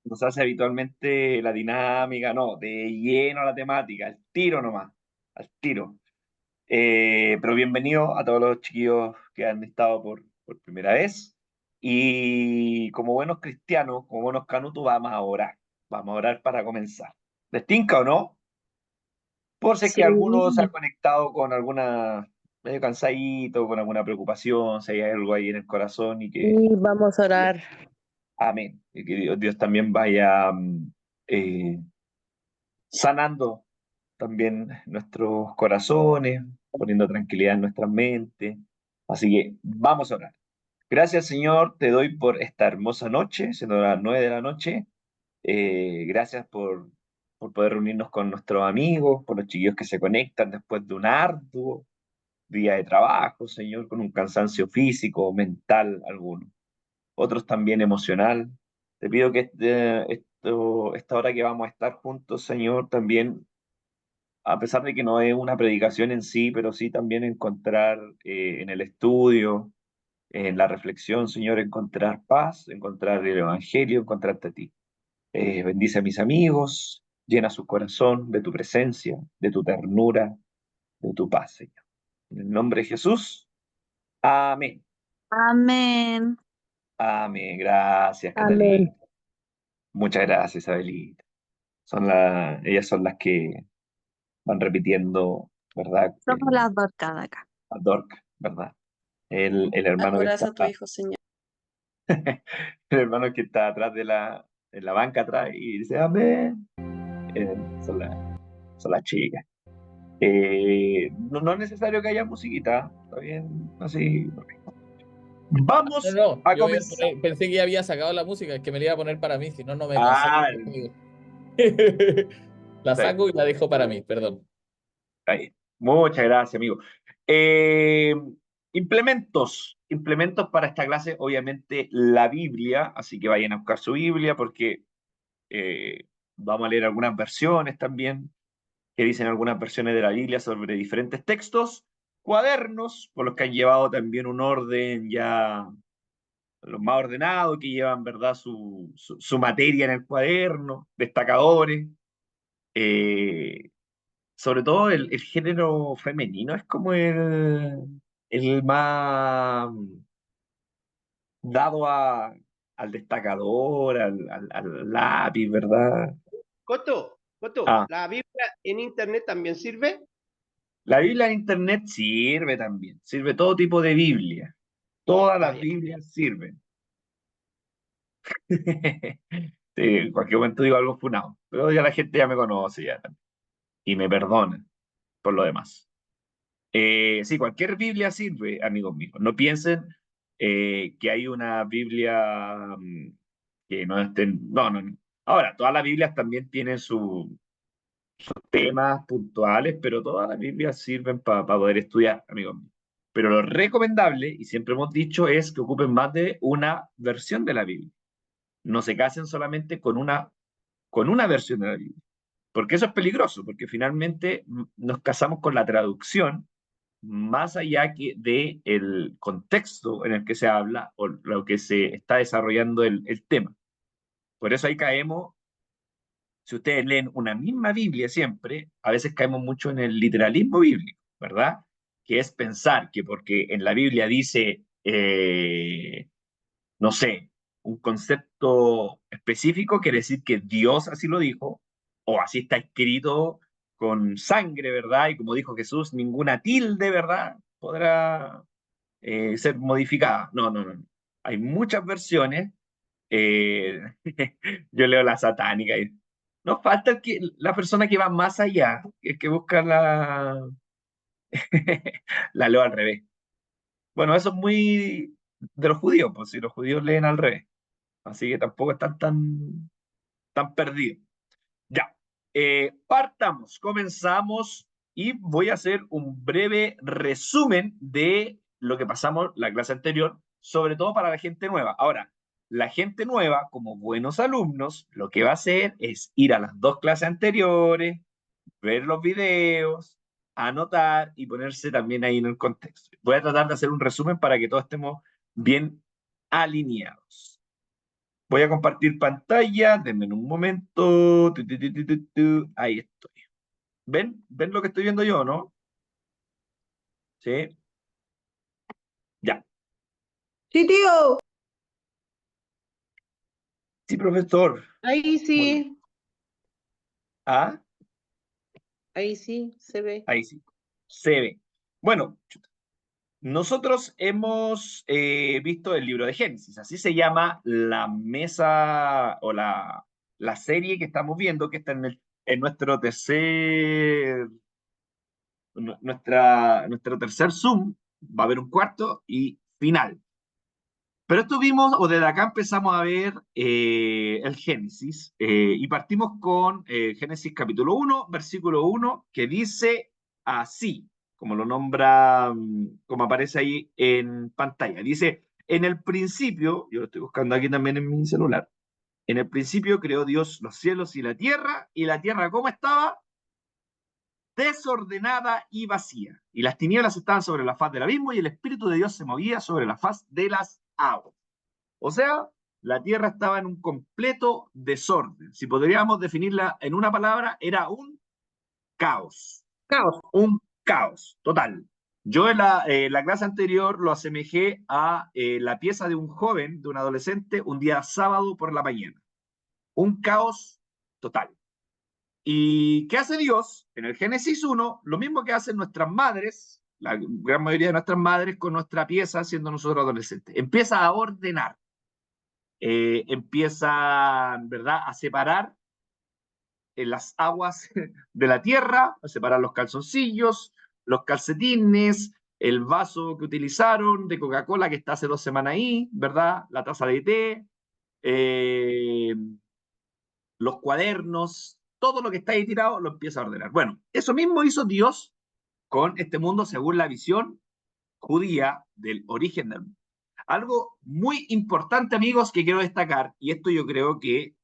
nos hace habitualmente la dinámica, no, de lleno a la temática, al tiro nomás, al tiro. Pero bienvenido a todos los chiquillos que han estado por primera vez. Y como buenos cristianos, como buenos canutos, vamos a orar para comenzar. ¿Les tinca o no? Por si es que Sí, alguno se ha conectado con alguna, medio cansadito, con alguna preocupación, si hay algo ahí en el corazón y que, y vamos a orar. amén, y que Dios también vaya eh, sanando también nuestros corazones, poniendo tranquilidad en nuestras mentes. Así que vamos a orar. Gracias, Señor, te doy por esta hermosa noche, siendo las 9 de la noche. Gracias por poder reunirnos con nuestros amigos, por los chiquillos que se conectan después de un arduo día de trabajo, Señor, con un cansancio físico, mental alguno, otros también emocional. Te pido que esta hora que vamos a estar juntos, Señor, también, a pesar de que no es una predicación en sí, pero sí también encontrar en el estudio, en la reflexión, Señor, encontrar paz, encontrar el Evangelio, encontrarte a ti. Bendice a mis amigos, llena su corazón de tu presencia, de tu ternura, de tu paz, Señor. En el nombre de Jesús, amén. Amén. Amén. Gracias, Amén. Catalina. Muchas gracias, Isabelita. Ellas son las que van repitiendo, ¿verdad? Somos las dos cada acá. A Dorca, ¿verdad? El hermano que está, Adoras a tu hijo, Señor. el hermano que está atrás en la banca atrás y dice, amén. Eh, son son las chicas. No es necesario que haya musiquita, está bien, así. No, Vamos no, a comenzar. pensé que ya había sacado la música, es que me la iba a poner para mí, si no, no me Ah, concentro conmigo. La está bien, saco y la dejo para mí, perdón. está bien. Muchas gracias, amigo. Eh, implementos para esta clase, obviamente la Biblia, así que vayan a buscar su Biblia porque eh, vamos a leer algunas versiones también, que dicen algunas versiones de la Biblia sobre diferentes textos, cuadernos, por los que han llevado también un orden ya, los más ordenados, que llevan, ¿verdad?, su materia en el cuaderno, destacadores. Eh, Sobre todo el género femenino es como el más dado al destacador, al lápiz, ¿verdad? Coto, Ah, ¿la Biblia en internet también sirve? la Biblia en Internet sirve también, sirve todo tipo de Biblia. Todas Ah, las ya. Biblias sirven. Sí, en cualquier momento digo algo funado, pero ya la gente ya me conoce ya también, y me perdona por lo demás. Sí, cualquier Biblia sirve, amigos míos. No piensen que hay una Biblia que no estén. No, no, no. Ahora, todas las Biblias también tienen sus temas puntuales, pero todas las Biblias sirven para poder estudiar, amigos míos. Pero lo recomendable, y siempre hemos dicho, es que ocupen más de una versión de la Biblia. No se casen solamente con una versión de la Biblia. Porque eso es peligroso, porque finalmente nos casamos con la traducción más allá que de el contexto en el que se habla o lo que se está desarrollando el tema. Por eso ahí caemos, si ustedes leen una misma Biblia siempre, a veces caemos mucho en el literalismo bíblico, ¿verdad? Que es pensar que porque en la Biblia dice, no sé, un concepto específico, quiere decir que Dios así lo dijo, o así está escrito con sangre, ¿verdad? Y como dijo Jesús, ninguna tilde, ¿verdad? Podrá ser modificada. No, no, no. Hay muchas versiones. eh, yo leo la satánica y no falta la persona que va más allá, que busca la leo al revés. Bueno, eso es muy de los judíos, pues si los judíos leen al revés. Así que tampoco están tan perdidos. Ya, partamos, comenzamos y voy a hacer un breve resumen de lo que pasamos la clase anterior, sobre todo para la gente nueva. Ahora, la gente nueva, como buenos alumnos, lo que va a hacer es ir a las dos clases anteriores, ver los videos, anotar y ponerse también ahí en el contexto. Voy a tratar de hacer un resumen para que todos estemos bien alineados. Voy a compartir pantalla, denme un momento. Ahí estoy. ¿Ven? ¿Ven lo que estoy viendo yo, no? Sí, ya. Sí, tío. Sí, profesor. Ahí Muy bien. sí. Ah, Ahí sí, se ve. ahí sí. Se ve. Bueno, nosotros hemos visto el libro de Génesis, así se llama la mesa o la serie que estamos viendo, que está en nuestro nuestro tercer Zoom. Va a haber un cuarto y final. Pero esto vimos, o desde acá empezamos a ver el Génesis, y partimos con Génesis capítulo 1, versículo 1, que dice así, como lo nombra, como aparece ahí en pantalla. Dice, en el principio, yo lo estoy buscando aquí también en mi celular, en el principio creó Dios los cielos y la tierra, ¿cómo estaba? Desordenada y vacía. Y las tinieblas estaban sobre la faz del abismo y el Espíritu de Dios se movía sobre la faz de las aguas. O sea, la Tierra estaba en un completo desorden. Si podríamos definirla en una palabra, era un caos. Caos. Un caos total. Yo en la clase anterior lo asemejé a la pieza de un joven, de un adolescente, un día sábado por la mañana. Un caos total. ¿Y qué hace Dios? En el Génesis 1, lo mismo que hacen nuestras madres, la gran mayoría de nuestras madres con nuestra pieza, siendo nosotros adolescentes. Empieza a ordenar. Empiezan, ¿verdad?, a separar las aguas de la tierra, a separar los calzoncillos, los calcetines, el vaso que utilizaron de Coca-Cola que está hace 2 semanas ahí, ¿verdad? La taza de té, eh, los cuadernos, todo lo que está ahí tirado lo empieza a ordenar. Bueno, eso mismo hizo Dios con este mundo según la visión judía del origen del mundo. Algo muy importante, amigos, que quiero destacar, y esto yo creo que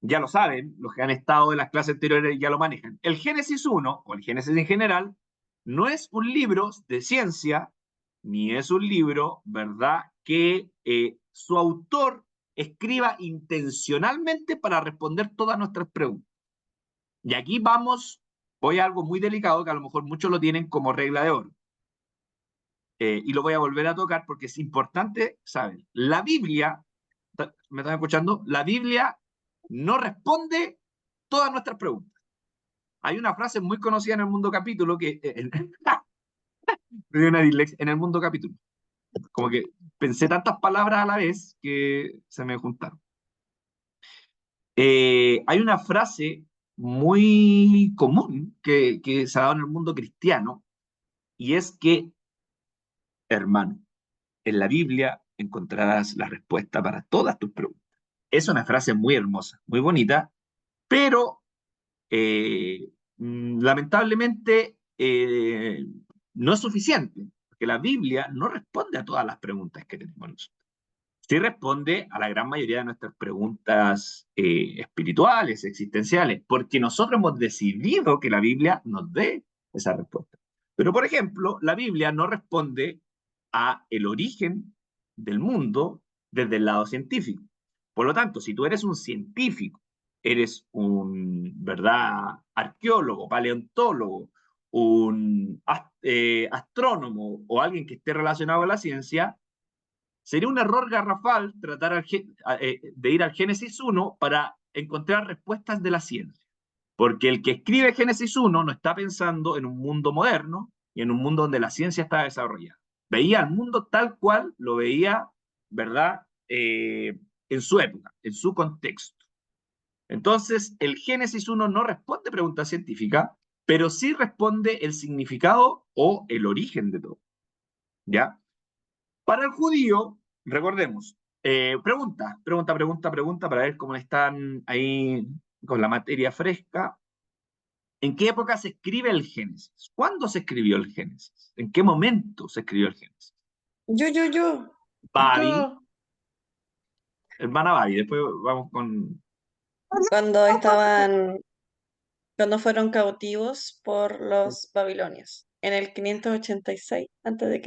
ya lo saben, los que han estado en las clases anteriores ya lo manejan. El Génesis 1, o el Génesis en general, no es un libro de ciencia, ni es un libro, ¿verdad?, que su autor escriba intencionalmente para responder todas nuestras preguntas. Y aquí voy a algo muy delicado que a lo mejor muchos lo tienen como regla de oro. Y lo voy a volver a tocar porque es importante saber. La Biblia, ¿me están escuchando? La Biblia no responde todas nuestras preguntas. Hay una frase muy conocida en el Mundo Capítulo que... en el Mundo Capítulo. Como que pensé tantas palabras a la vez que se me juntaron. Hay una frase muy común que se ha dado en el mundo cristiano y es que, hermano, en la Biblia encontrarás la respuesta para todas tus preguntas. Es una frase muy hermosa, muy bonita, pero lamentablemente no es suficiente, porque la Biblia no responde a todas las preguntas que tenemos nosotros. Sí responde a la gran mayoría de nuestras preguntas espirituales, existenciales, porque nosotros hemos decidido que la Biblia nos dé esa respuesta. Pero, por ejemplo, la Biblia no responde a el origen del mundo desde el lado científico. Por lo tanto, si tú eres un científico, eres un, ¿verdad?, arqueólogo, paleontólogo, un astrónomo o alguien que esté relacionado con la ciencia, sería un error garrafal tratar de ir al Génesis 1 para encontrar respuestas de la ciencia. Porque el que escribe Génesis 1 no está pensando en un mundo moderno y en un mundo donde la ciencia está desarrollada. Veía el mundo tal cual lo veía, ¿verdad?, en su época, en su contexto. Entonces, el Génesis 1 no responde preguntas científicas, pero sí responde el significado o el origen de todo. ¿Ya? Para el judío, recordemos, pregunta para ver cómo están ahí con la materia fresca. ¿En qué época se escribe el Génesis? ¿Cuándo se escribió el Génesis? ¿En qué momento se escribió el Génesis? Yo. Babi, hermana Babi, después vamos con... Cuando fueron cautivos por los babilonios, en el 586 a.C.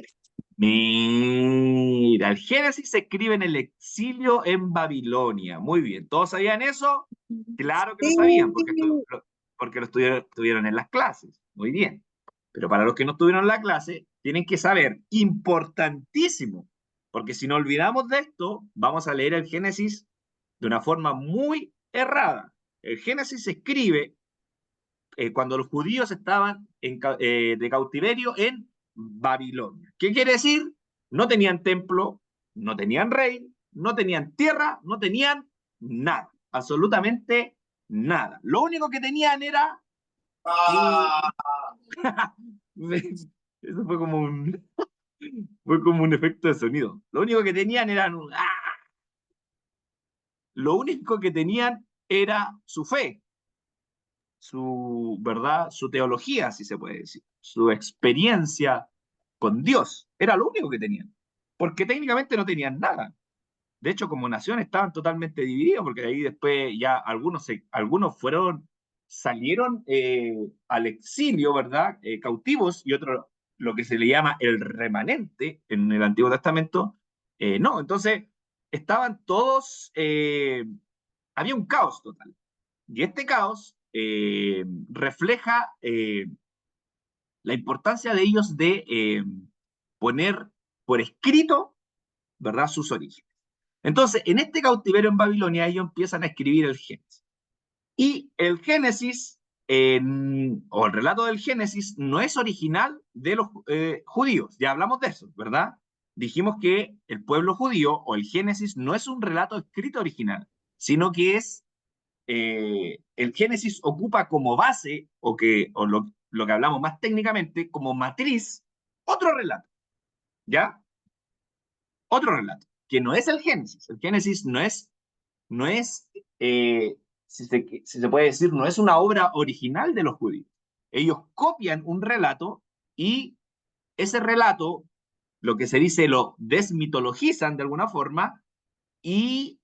Mira, el Génesis se escribe en el exilio en Babilonia. Muy bien. ¿Todos sabían eso? Claro que lo Sí. sabían, porque lo estuvieron en las clases. Muy bien. Pero para los que no estuvieron en la clase, tienen que saber, importantísimo, porque si no olvidamos de esto, vamos a leer el Génesis de una forma muy errada. El Génesis se escribe cuando los judíos estaban de cautiverio en Babilonia. ¿Qué quiere decir? No tenían templo, no tenían rey, no tenían tierra, no tenían nada, absolutamente nada. Lo único que tenían era... Eso fue como un efecto de sonido. Lo único que tenían era... Lo único que tenían era su fe, su verdad, su teología, si se puede decir, su experiencia con Dios. Era lo único que tenían, porque técnicamente no tenían nada. De hecho, como nación estaban totalmente divididos, porque de ahí después ya algunos salieron al exilio, ¿verdad? Cautivos, y otros lo que se le llama el remanente en el Antiguo Testamento, no. Entonces, estaban todos, había un caos total. Y este caos refleja la importancia de ellos de poner por escrito, ¿verdad?, sus orígenes. Entonces, en este cautiverio en Babilonia, ellos empiezan a escribir el Génesis. Y el Génesis, o el relato del Génesis, no es original de los judíos. Ya hablamos de eso, ¿verdad? Dijimos que el pueblo judío, o el Génesis, no es un relato escrito original, sino que es el Génesis ocupa como base, o lo que hablamos más técnicamente, como matriz, otro relato, ¿ya? Otro relato, que no es el Génesis. El Génesis no es si se puede decir, no es una obra original de los judíos. Ellos copian un relato y ese relato, lo que se dice, lo desmitologizan de alguna forma y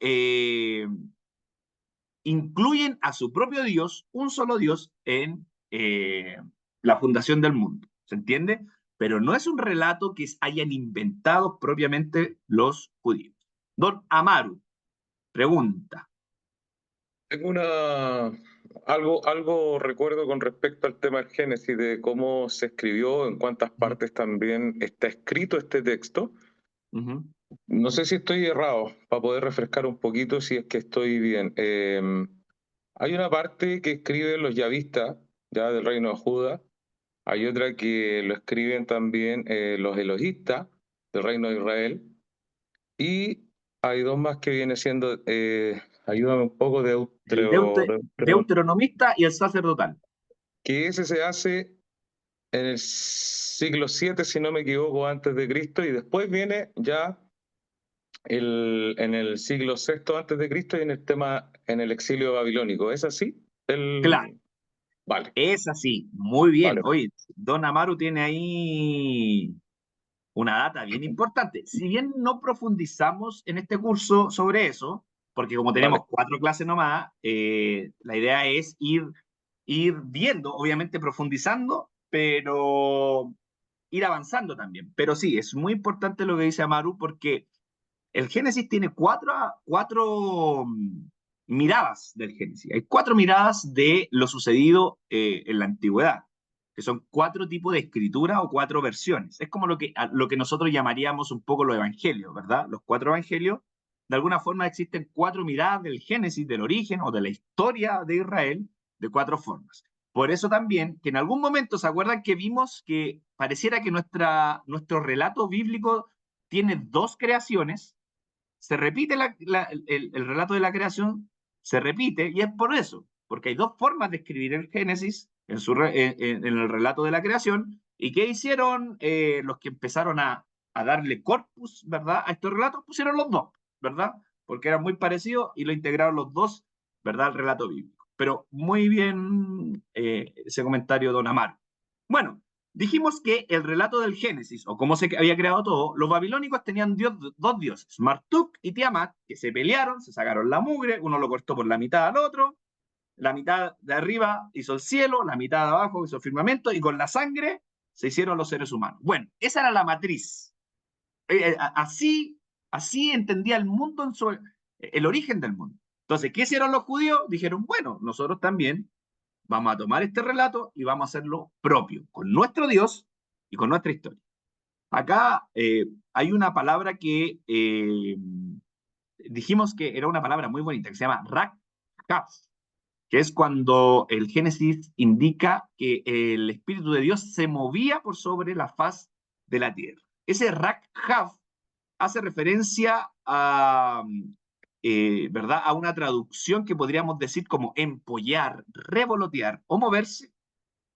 incluyen a su propio Dios, un solo Dios, en la fundación del mundo. ¿Se entiende? Pero no es un relato que hayan inventado propiamente los judíos. Don Amaru pregunta. Tengo algo recuerdo con respecto al tema del Génesis, de cómo se escribió, en cuántas partes también está escrito este texto. No sé si estoy errado, para poder refrescar un poquito si es que estoy bien. Hay una parte que escriben los yavistas, ya del reino de Judá. Hay otra que lo escriben también los elohistas del reino de Israel. Y hay dos más que viene siendo, ayúdame un poco, El deuteronomista y el sacerdotal. Que ese se hace en el siglo VII, si no me equivoco, antes de Cristo, y después viene ya en el siglo VI antes de Cristo y en el exilio babilónico. ¿Es así? Claro. Vale. Es así, muy bien. Vale. Oye, Don Amaru tiene ahí una data bien importante. Si bien no profundizamos en este curso sobre eso, porque como tenemos 4 clases nomás, la idea es ir viendo, obviamente profundizando, pero ir avanzando también. Pero sí, es muy importante lo que dice Amaru, porque el Génesis tiene cuatro miradas del Génesis. Hay 4 miradas de lo sucedido en la antigüedad, que son 4 tipos de escritura o 4 versiones. Es como lo que nosotros llamaríamos un poco los evangelios, ¿verdad? Los 4 evangelios. De alguna forma existen 4 miradas del Génesis, del origen o de la historia de Israel, de 4 formas. Por eso también, que en algún momento, ¿se acuerdan que vimos que pareciera que nuestro relato bíblico tiene 2 creaciones? Se repite el relato de la creación, se repite, y es por eso, porque hay 2 formas de escribir el Génesis en el relato de la creación. ¿Y qué hicieron los que empezaron a darle corpus, ¿verdad?, a estos relatos? Pusieron los 2, ¿verdad? Porque eran muy parecidos y lo integraron los 2, ¿verdad?, al relato bíblico. Pero muy bien ese comentario, don Amaro. Bueno, dijimos que el relato del Génesis, o cómo se había creado todo, los babilónicos tenían 2 dioses, Marduk y Tiamat, que se pelearon, se sacaron la mugre, uno lo cortó por la mitad al otro, la mitad de arriba hizo el cielo, la mitad de abajo hizo el firmamento, y con la sangre se hicieron los seres humanos. Bueno, esa era la matriz. Así entendía el mundo, el origen del mundo. Entonces, ¿qué hicieron los judíos? Dijeron, bueno, nosotros también vamos a tomar este relato y vamos a hacerlo propio, con nuestro Dios y con nuestra historia. Acá hay una palabra que dijimos que era una palabra muy bonita, que se llama rak-haf, que es cuando el Génesis indica que el Espíritu de Dios se movía por sobre la faz de la tierra. Ese rak-haf hace referencia a, ¿verdad?, a una traducción que podríamos decir como empollar, revolotear o moverse,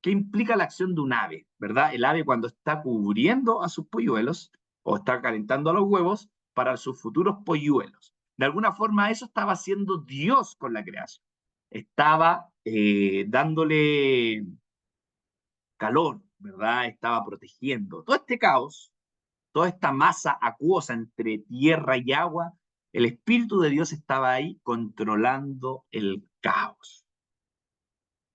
que implica la acción de un ave, ¿verdad? El ave cuando está cubriendo a sus polluelos o está calentando a los huevos para sus futuros polluelos. De alguna forma eso estaba haciendo Dios con la creación. Estaba dándole calor, ¿verdad? Estaba protegiendo. Todo este caos, toda esta masa acuosa entre tierra y agua, el Espíritu de Dios estaba ahí controlando el caos.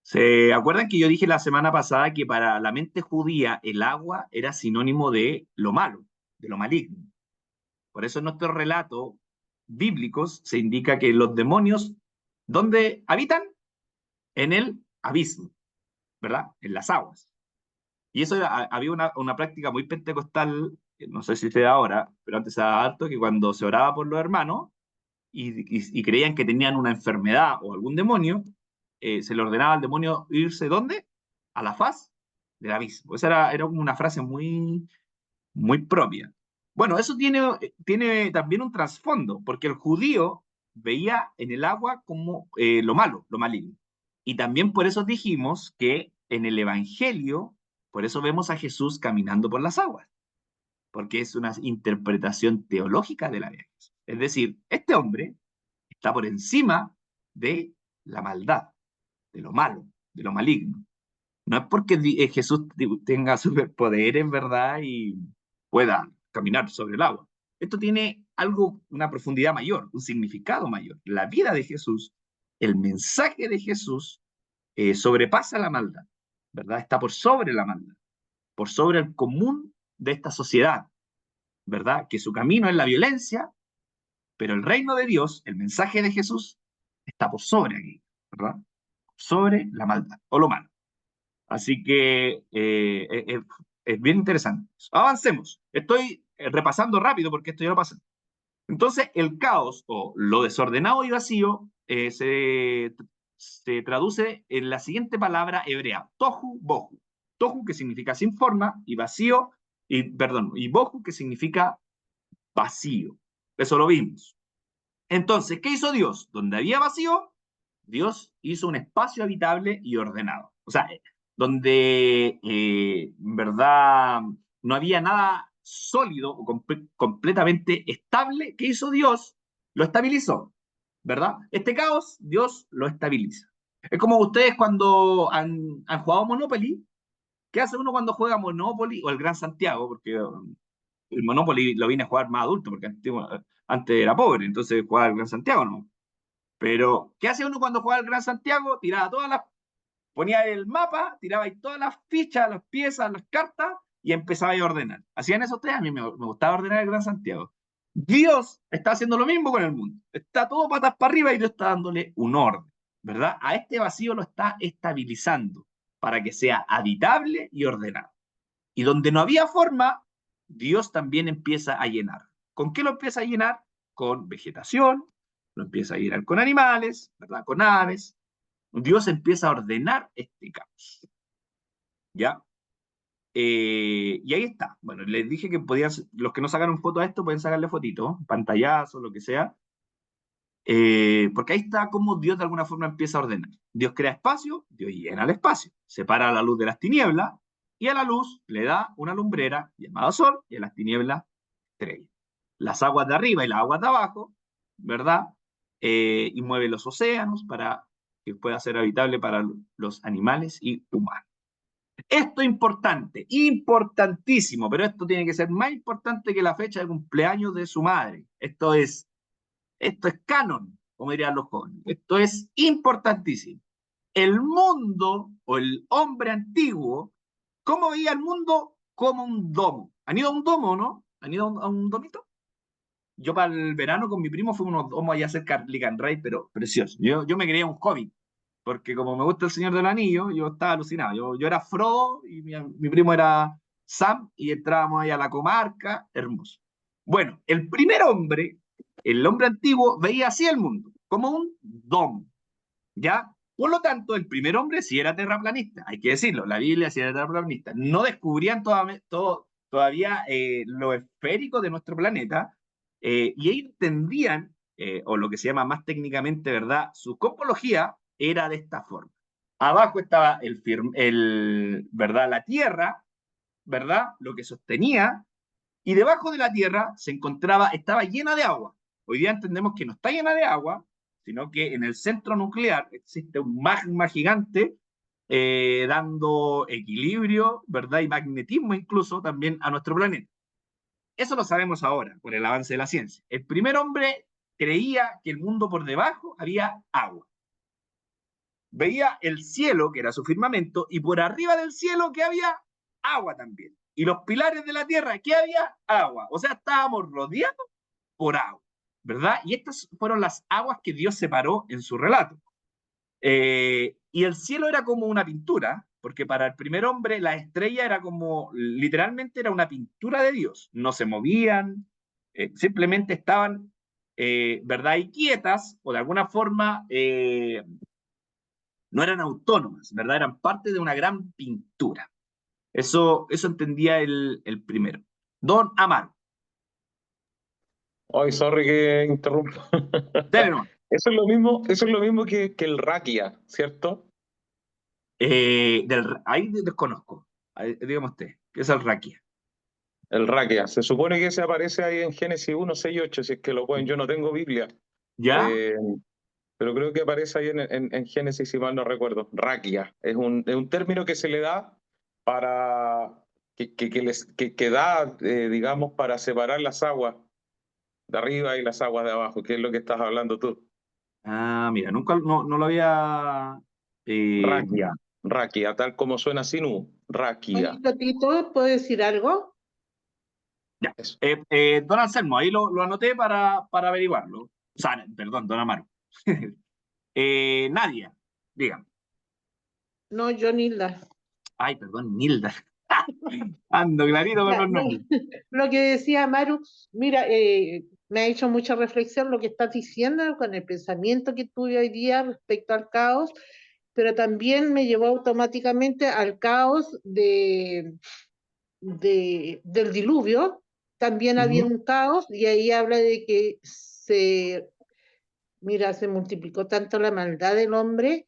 ¿Se acuerdan que yo dije la semana pasada que para la mente judía el agua era sinónimo de lo malo, de lo maligno? Por eso en nuestros relatos bíblicos se indica que los demonios, ¿dónde habitan? En el abismo, ¿verdad? En las aguas. Y eso había una práctica muy pentecostal, no sé si se da ahora, pero antes se daba harto, que cuando se oraba por los hermanos y creían que tenían una enfermedad o algún demonio, se le ordenaba al demonio irse ¿dónde? A la faz del abismo. Esa era como una frase muy, muy propia. Bueno, eso tiene también un trasfondo, porque el judío veía en el agua como lo malo, lo maligno. Y también por eso dijimos que en el Evangelio, por eso vemos a Jesús caminando por las aguas, porque es una interpretación teológica de la vida de Jesús. Es decir, este hombre está por encima de la maldad, de lo malo, de lo maligno. No es porque Jesús tenga superpoderes, ¿verdad? Y pueda caminar sobre el agua. Esto tiene algo, una profundidad mayor, un significado mayor. La vida de Jesús, el mensaje de Jesús, sobrepasa la maldad, ¿verdad? Está por sobre la maldad, por sobre el común de esta sociedad, ¿verdad? Que su camino es la violencia, pero el reino de Dios, el mensaje de Jesús, está por sobre aquí, ¿verdad? Sobre la maldad o lo malo. Así que es bien interesante. Avancemos. Estoy repasando rápido porque esto ya lo pasé. Entonces, el caos o lo desordenado y vacío se traduce en la siguiente palabra hebrea, tohu bohu. Tohu, que significa sin forma, y vacío, y bohu, que significa vacío. Eso lo vimos. Entonces, ¿qué hizo Dios? Donde había vacío, Dios hizo un espacio habitable y ordenado. O sea, donde, verdad, no había nada sólido o completamente estable, ¿qué hizo Dios? Lo estabilizó, ¿verdad? Este caos, Dios lo estabiliza. Es como ustedes cuando han jugado Monopoly. ¿Qué hace uno cuando juega Monopoly o el Gran Santiago? Porque el Monopoly lo vine a jugar más adulto, porque antes era pobre, entonces jugaba el Gran Santiago, ¿no? Pero, ¿qué hace uno cuando jugaba el Gran Santiago? Ponía el mapa, tiraba ahí todas las fichas, las piezas, las cartas, y empezaba a ordenar. ¿Hacían eso ustedes? A mí me gustaba ordenar el Gran Santiago. Dios está haciendo lo mismo con el mundo. Está todo patas para arriba y Dios está dándole un orden, ¿verdad? A este vacío lo está estabilizando para que sea habitable y ordenado. Y donde no había forma, Dios también empieza a llenar. ¿Con qué lo empieza a llenar? Con vegetación, lo empieza a llenar con animales, ¿verdad? Con aves. Dios empieza a ordenar este caos. ¿Ya? Y ahí está. Bueno, les dije que los que no sacaron foto a esto pueden sacarle fotito, pantallazo, lo que sea. Porque ahí está cómo Dios de alguna forma empieza a ordenar. Dios crea espacio, Dios llena el espacio. Separa la luz de las tinieblas y a la luz le da una lumbrera llamada sol y a las tinieblas estrella. Las aguas de arriba y las aguas de abajo, ¿verdad? Y mueve los océanos para que pueda ser habitable para los animales y humanos. Esto es importante, importantísimo, pero esto tiene que ser más importante que la fecha de cumpleaños de su madre. Esto es canon, como dirían los jóvenes. Esto es importantísimo. El mundo o el hombre antiguo, ¿cómo veía el mundo? Como un domo. ¿Han ido a un domo, no? ¿Han ido a un domito? Yo para el verano con mi primo fuimos unos domos allá cerca de Lick and Ride, pero precioso. Yo me creía un hobbit, porque como me gusta el Señor del Anillo, yo estaba alucinado. Yo era Frodo y mi primo era Sam y entrábamos ahí a la comarca, hermoso. Bueno, el primer hombre, el hombre antiguo, veía así el mundo, como un domo, ¿ya? Por lo tanto, el primer hombre sí era terraplanista, hay que decirlo, la Biblia sí era terraplanista. No descubrían todavía lo esférico de nuestro planeta, y ellos entendían, o lo que se llama más técnicamente, ¿verdad? Su cosmología era de esta forma. Abajo estaba ¿verdad? La Tierra, ¿verdad? Lo que sostenía, y debajo de la Tierra estaba llena de agua. Hoy día entendemos que no está llena de agua, sino que en el centro nuclear existe un magma gigante dando equilibrio, ¿verdad? Y magnetismo incluso también a nuestro planeta. Eso lo sabemos ahora por el avance de la ciencia. El primer hombre creía que el mundo por debajo había agua. Veía el cielo, que era su firmamento, y por arriba del cielo que había agua también. Y los pilares de la tierra, que había agua. O sea, estábamos rodeados por agua, ¿verdad? Y estas fueron las aguas que Dios separó en su relato. Y el cielo era como una pintura, porque para el primer hombre la estrella era como, literalmente era una pintura de Dios. No se movían, simplemente estaban, ¿verdad? Y quietas, o de alguna forma no eran autónomas, ¿verdad? Eran parte de una gran pintura. Eso entendía el primero. Don Amaro. Ay, sorry que interrumpo. Dale nomás. Eso es lo mismo que el raquia, ¿cierto? Ahí desconozco. Dígame usted, ¿qué es el raquia? El raquia. Se supone que se aparece ahí en Génesis 1, 6, 8, si es que lo pueden. Yo no tengo Biblia. ¿Ya? Pero creo que aparece ahí en Génesis, si mal no recuerdo. Raquia. Es un término que se le da para que da, digamos, para separar las aguas de arriba y las aguas de abajo, que es lo que estás hablando tú. Ah, mira, nunca no lo había. Raquia. Raquia, tal como suena sin U. Raquia. Oye, Totito, ¿puedo decir algo? Ya. Don Anselmo, ahí lo anoté para averiguarlo. O sea, perdón, don Amaro. Nadia, dígame. No, yo Nilda. Ay, perdón, Nilda. Ando clarito con Ya, los no, nombres. lo que decía Maru, mira, me ha hecho mucha reflexión lo que estás diciendo con el pensamiento que tuve hoy día respecto al caos, pero también me llevó automáticamente al caos del diluvio. También había un caos y ahí habla de que se multiplicó tanto la maldad del hombre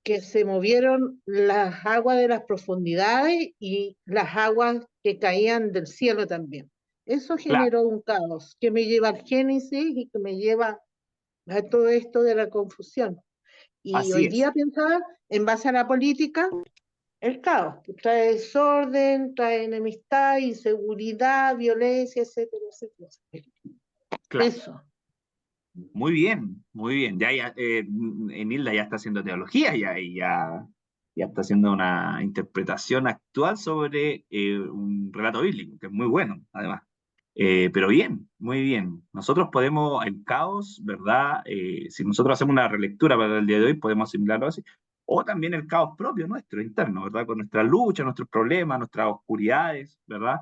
que se movieron las aguas de las profundidades y las aguas que caían del cielo también. Eso generó un caos que me lleva al Génesis y que me lleva a todo esto de la confusión. Y Así hoy es. día pensaba, en base a la política, el caos, que trae desorden, trae enemistad, inseguridad, violencia, etcétera, etcétera. Claro. Eso. Muy bien, muy bien. Ya, Nilda ya está haciendo teología, ya está haciendo una interpretación actual sobre un relato bíblico, que es muy bueno, además. Pero bien, muy bien. Nosotros podemos, el caos, ¿verdad? Si nosotros hacemos una relectura para el día de hoy, podemos asimilarlo así. O también el caos propio nuestro, interno, ¿verdad? Con nuestra lucha, nuestros problemas, nuestras oscuridades, ¿verdad?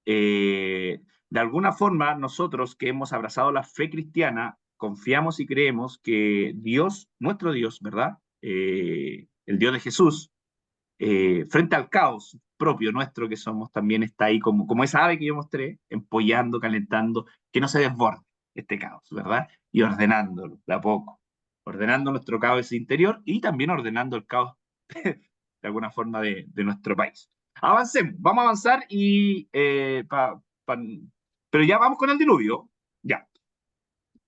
De alguna forma, nosotros que hemos abrazado la fe cristiana, confiamos y creemos que Dios, nuestro Dios, ¿verdad? El Dios de Jesús, frente al caos propio nuestro que somos, también está ahí como esa ave que yo mostré, empollando, calentando, que no se desborde este caos, ¿verdad? Y ordenándolo de a poco, ordenando nuestro caos interior y también ordenando el caos de alguna forma de nuestro país. Avancemos, vamos a avanzar pero ya vamos con el diluvio, ya.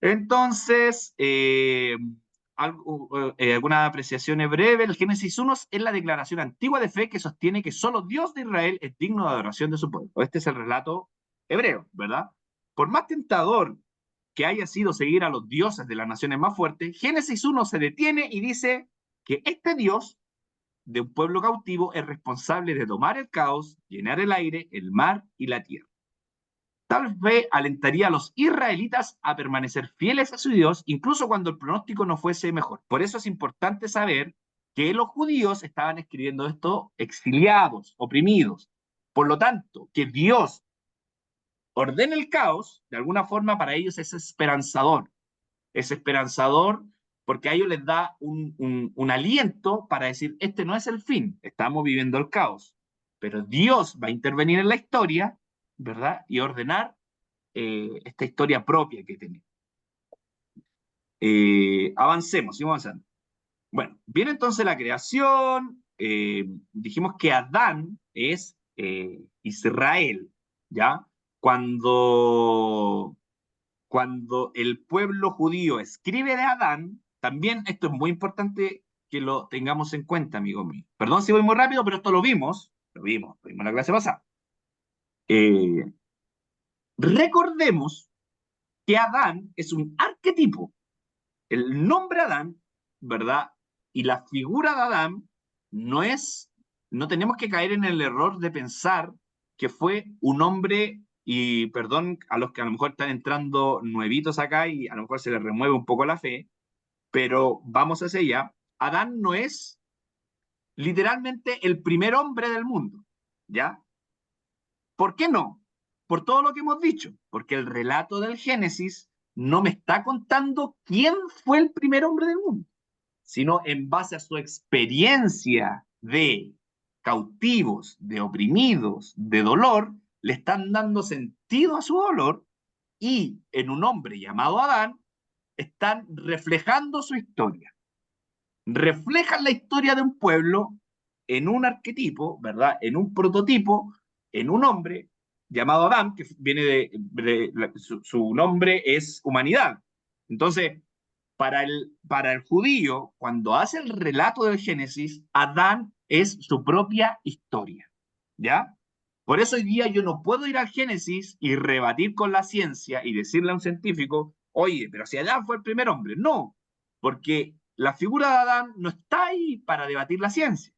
Entonces, alguna apreciación breve. El Génesis 1 es la declaración antigua de fe que sostiene que solo Dios de Israel es digno de adoración de su pueblo. Este es el relato hebreo, ¿verdad? Por más tentador que haya sido seguir a los dioses de las naciones más fuertes, Génesis 1 se detiene y dice que este Dios de un pueblo cautivo es responsable de domar el caos, llenar el aire, el mar y la tierra. Tal fe alentaría a los israelitas a permanecer fieles a su Dios, incluso cuando el pronóstico no fuese mejor. Por eso es importante saber que los judíos estaban escribiendo esto exiliados, oprimidos. Por lo tanto, que Dios ordene el caos, de alguna forma para ellos es esperanzador. Es esperanzador porque a ellos les da un aliento para decir, este no es el fin, estamos viviendo el caos. Pero Dios va a intervenir en la historia, ¿verdad? Y ordenar esta historia propia que tenemos. Avancemos, sigamos avanzando. Bueno, viene entonces la creación. Dijimos que Adán es Israel, ¿ya? Cuando el pueblo judío escribe de Adán, también esto es muy importante que lo tengamos en cuenta, amigo mío. Perdón si voy muy rápido, pero esto lo vimos en la clase pasada. Recordemos que Adán es un arquetipo. El nombre Adán, ¿verdad? Y la figura de Adán no tenemos que caer en el error de pensar que fue un hombre, y perdón a los que a lo mejor están entrando nuevitos acá y a lo mejor se les remueve un poco la fe, pero vamos hacia allá. Adán no es literalmente el primer hombre del mundo, ¿ya? ¿Por qué no? Por todo lo que hemos dicho, porque el relato del Génesis no me está contando quién fue el primer hombre del mundo, sino en base a su experiencia de cautivos, de oprimidos, de dolor, le están dando sentido a su dolor y en un hombre llamado Adán están reflejando su historia. Reflejan la historia de un pueblo en un arquetipo, ¿verdad? En un prototipo, en un hombre llamado Adán, que viene su nombre es humanidad. Entonces, para el judío, cuando hace el relato del Génesis, Adán es su propia historia, ¿ya? Por eso hoy día yo no puedo ir al Génesis y rebatir con la ciencia y decirle a un científico, oye, pero si Adán fue el primer hombre. No, porque la figura de Adán no está ahí para debatir la ciencia.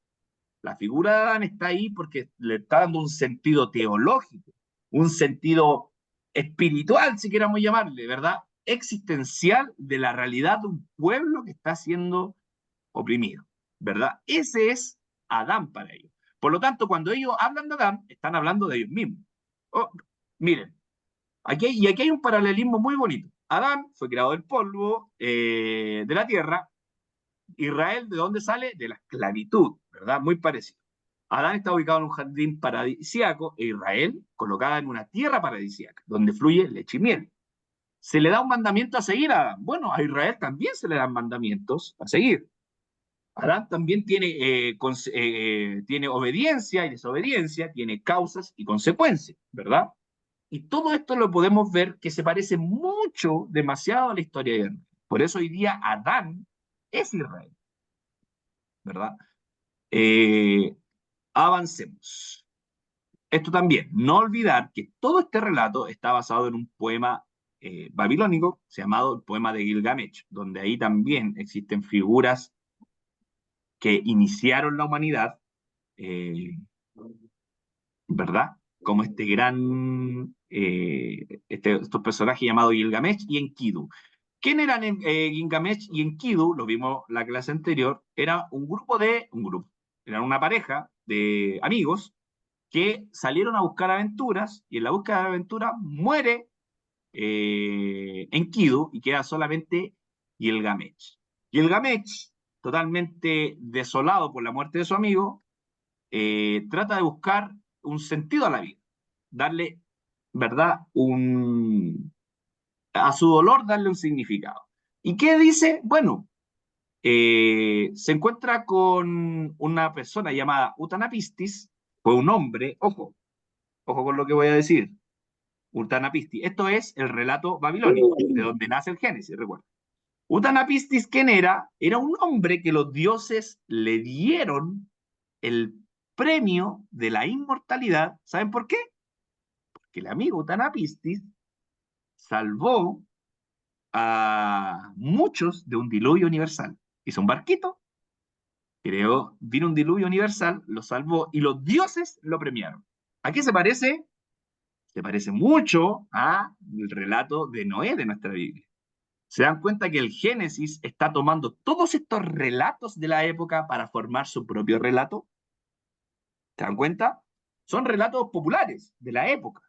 La figura de Adán está ahí porque le está dando un sentido teológico, un sentido espiritual, si queramos llamarle, ¿verdad? Existencial de la realidad de un pueblo que está siendo oprimido, ¿verdad? Ese es Adán para ellos. Por lo tanto, cuando ellos hablan de Adán, están hablando de ellos mismos. Oh, miren, aquí hay un paralelismo muy bonito. Adán fue creado del polvo de la tierra. Israel, ¿de dónde sale? De la esclavitud, ¿verdad? Muy parecido. Adán está ubicado en un jardín paradisíaco e Israel colocada en una tierra paradisíaca, donde fluye leche y miel. ¿Se le da un mandamiento a seguir a Adán? Bueno, a Israel también se le dan mandamientos a seguir. Adán también tiene obediencia y desobediencia, tiene causas y consecuencias, ¿verdad? Y todo esto lo podemos ver que se parece mucho, demasiado a la historia de Israel. Por eso hoy día Adán es Israel, ¿verdad? Avancemos. Esto también, no olvidar que todo este relato está basado en un poema babilónico llamado el poema de Gilgamesh, donde ahí también existen figuras que iniciaron la humanidad, ¿verdad? Como este gran, estos personajes llamados Gilgamesh y Enkidu. ¿Quién eran Gilgamesh y Enkidu? Lo vimos la clase anterior. Era eran una pareja de amigos que salieron a buscar aventuras y en la búsqueda de aventuras muere Enkidu y queda solamente Gilgamesh. Gilgamesh, totalmente desolado por la muerte de su amigo, trata de buscar un sentido a la vida, darle, ¿verdad? A su dolor darle un significado. ¿Y qué dice? Bueno, se encuentra con una persona llamada Utanapistis, fue un hombre, ojo con lo que voy a decir, Utanapistis, esto es el relato babilónico, de donde nace el Génesis, recuerda. Utanapistis, ¿quién era? Era un hombre que los dioses le dieron el premio de la inmortalidad. ¿Saben por qué? Porque el amigo Utanapistis salvó a muchos de un diluvio universal. Hizo un barquito, vino un diluvio universal, lo salvó y los dioses lo premiaron. ¿A qué se parece? se parece mucho al relato de Noé de nuestra Biblia. ¿Se dan cuenta que el Génesis está tomando todos estos relatos de la época para formar su propio relato? ¿Se dan cuenta? Son relatos populares de la época.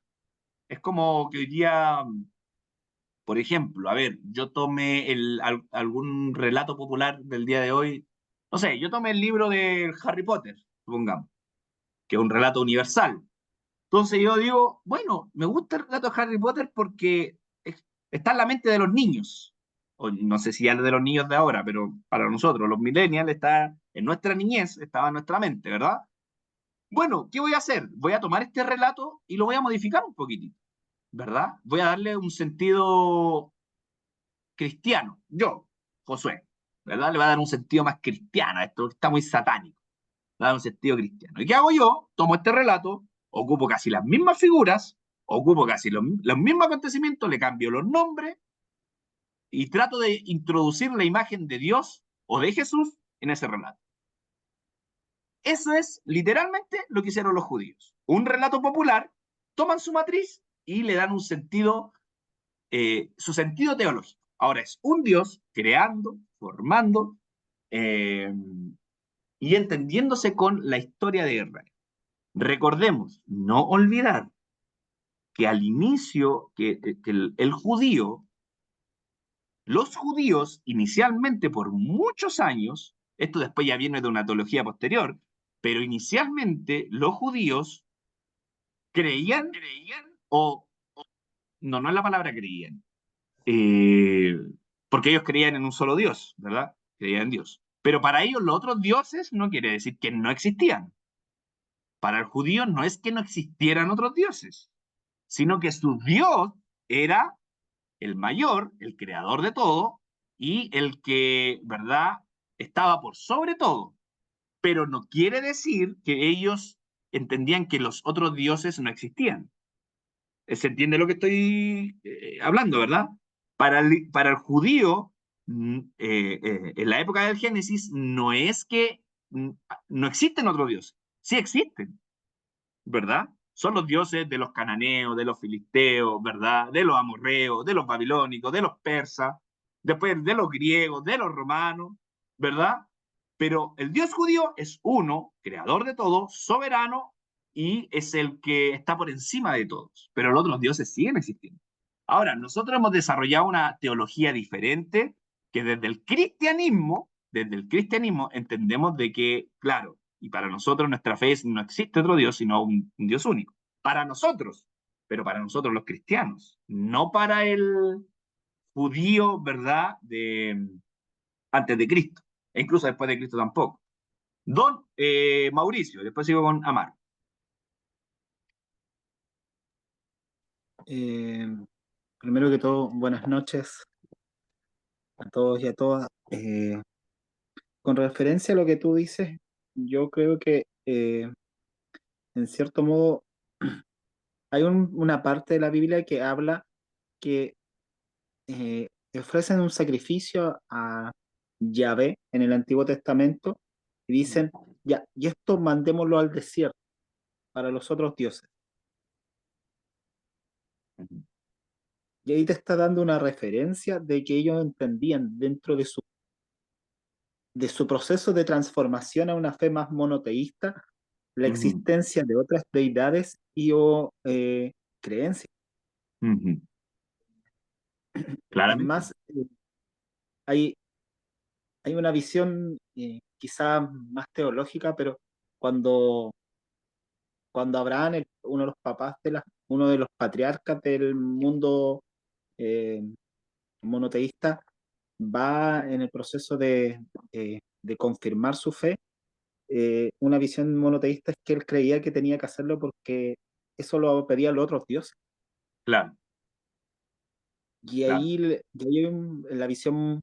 Es como que hoy día, por ejemplo, a ver, yo tomé algún relato popular del día de hoy, no sé, yo tomé el libro de Harry Potter, supongamos, que es un relato universal. Entonces yo digo, bueno, me gusta el relato de Harry Potter porque está en la mente de los niños. O no sé si ya de los niños de ahora, pero para nosotros, los millennials, está en nuestra niñez, estaba en nuestra mente, ¿verdad? Bueno, ¿qué voy a hacer? Voy a tomar este relato y lo voy a modificar un poquitito, ¿verdad? Voy a darle un sentido cristiano. Yo, Josué, ¿verdad? Le voy a dar un sentido más cristiano. Esto está muy satánico. Le voy a dar un sentido cristiano. ¿Y qué hago yo? Tomo este relato, ocupo casi las mismas figuras, ocupo casi los mismos acontecimientos, le cambio los nombres y trato de introducir la imagen de Dios o de Jesús en ese relato. Eso es literalmente lo que hicieron los judíos. Un relato popular, toman su matriz y le dan un sentido, su sentido teológico. Ahora es un Dios creando, formando y entendiéndose con la historia de Israel. Recordemos, no olvidar que al inicio, que el judío, los judíos inicialmente por muchos años, esto después ya viene de una teología posterior, pero inicialmente los judíos creían o no es la palabra creían, porque ellos creían en un solo Dios, ¿verdad? Creían en Dios. Pero para ellos los otros dioses no quiere decir que no existían. Para el judío no es que no existieran otros dioses, sino que su Dios era el mayor, el creador de todo, y el que, ¿verdad?, estaba por sobre todo. Pero no quiere decir que ellos entendían que los otros dioses no existían. ¿Se entiende lo que estoy hablando, verdad? Para el judío, en la época del Génesis, no es que no existen otros dioses, sí existen, ¿verdad? Son los dioses de los cananeos, de los filisteos, ¿verdad? De los amorreos, de los babilónicos, de los persas, después de los griegos, de los romanos, ¿verdad? Pero el Dios judío es uno, creador de todo, soberano, y es el que está por encima de todos. Pero los otros dioses siguen existiendo. Ahora, nosotros hemos desarrollado una teología diferente que desde el cristianismo entendemos de que, claro, y para nosotros nuestra fe es no existe otro Dios, sino un Dios único. Para nosotros, pero para nosotros los cristianos, no para el judío, ¿verdad?, antes de Cristo, e incluso después de Cristo tampoco. Don Mauricio, después sigo con Amar. Primero que todo, buenas noches a todos y a todas. Con referencia a lo que tú dices, yo creo que en cierto modo hay una parte de la Biblia que habla que ofrecen un sacrificio a Yahvé en el Antiguo Testamento y dicen, ya, y esto mandémoslo al desierto para los otros dioses. Y ahí te está dando una referencia de que ellos entendían dentro de su proceso de transformación a una fe más monoteísta la existencia de otras deidades y o creencias. Claramente. Es más, hay una visión quizá más teológica, pero cuando Abraham, uno de los papás uno de los patriarcas del mundo monoteísta, va en el proceso de confirmar su fe, una visión monoteísta es que él creía que tenía que hacerlo porque eso lo pedían los otros dioses. Claro. Y ahí hay en la visión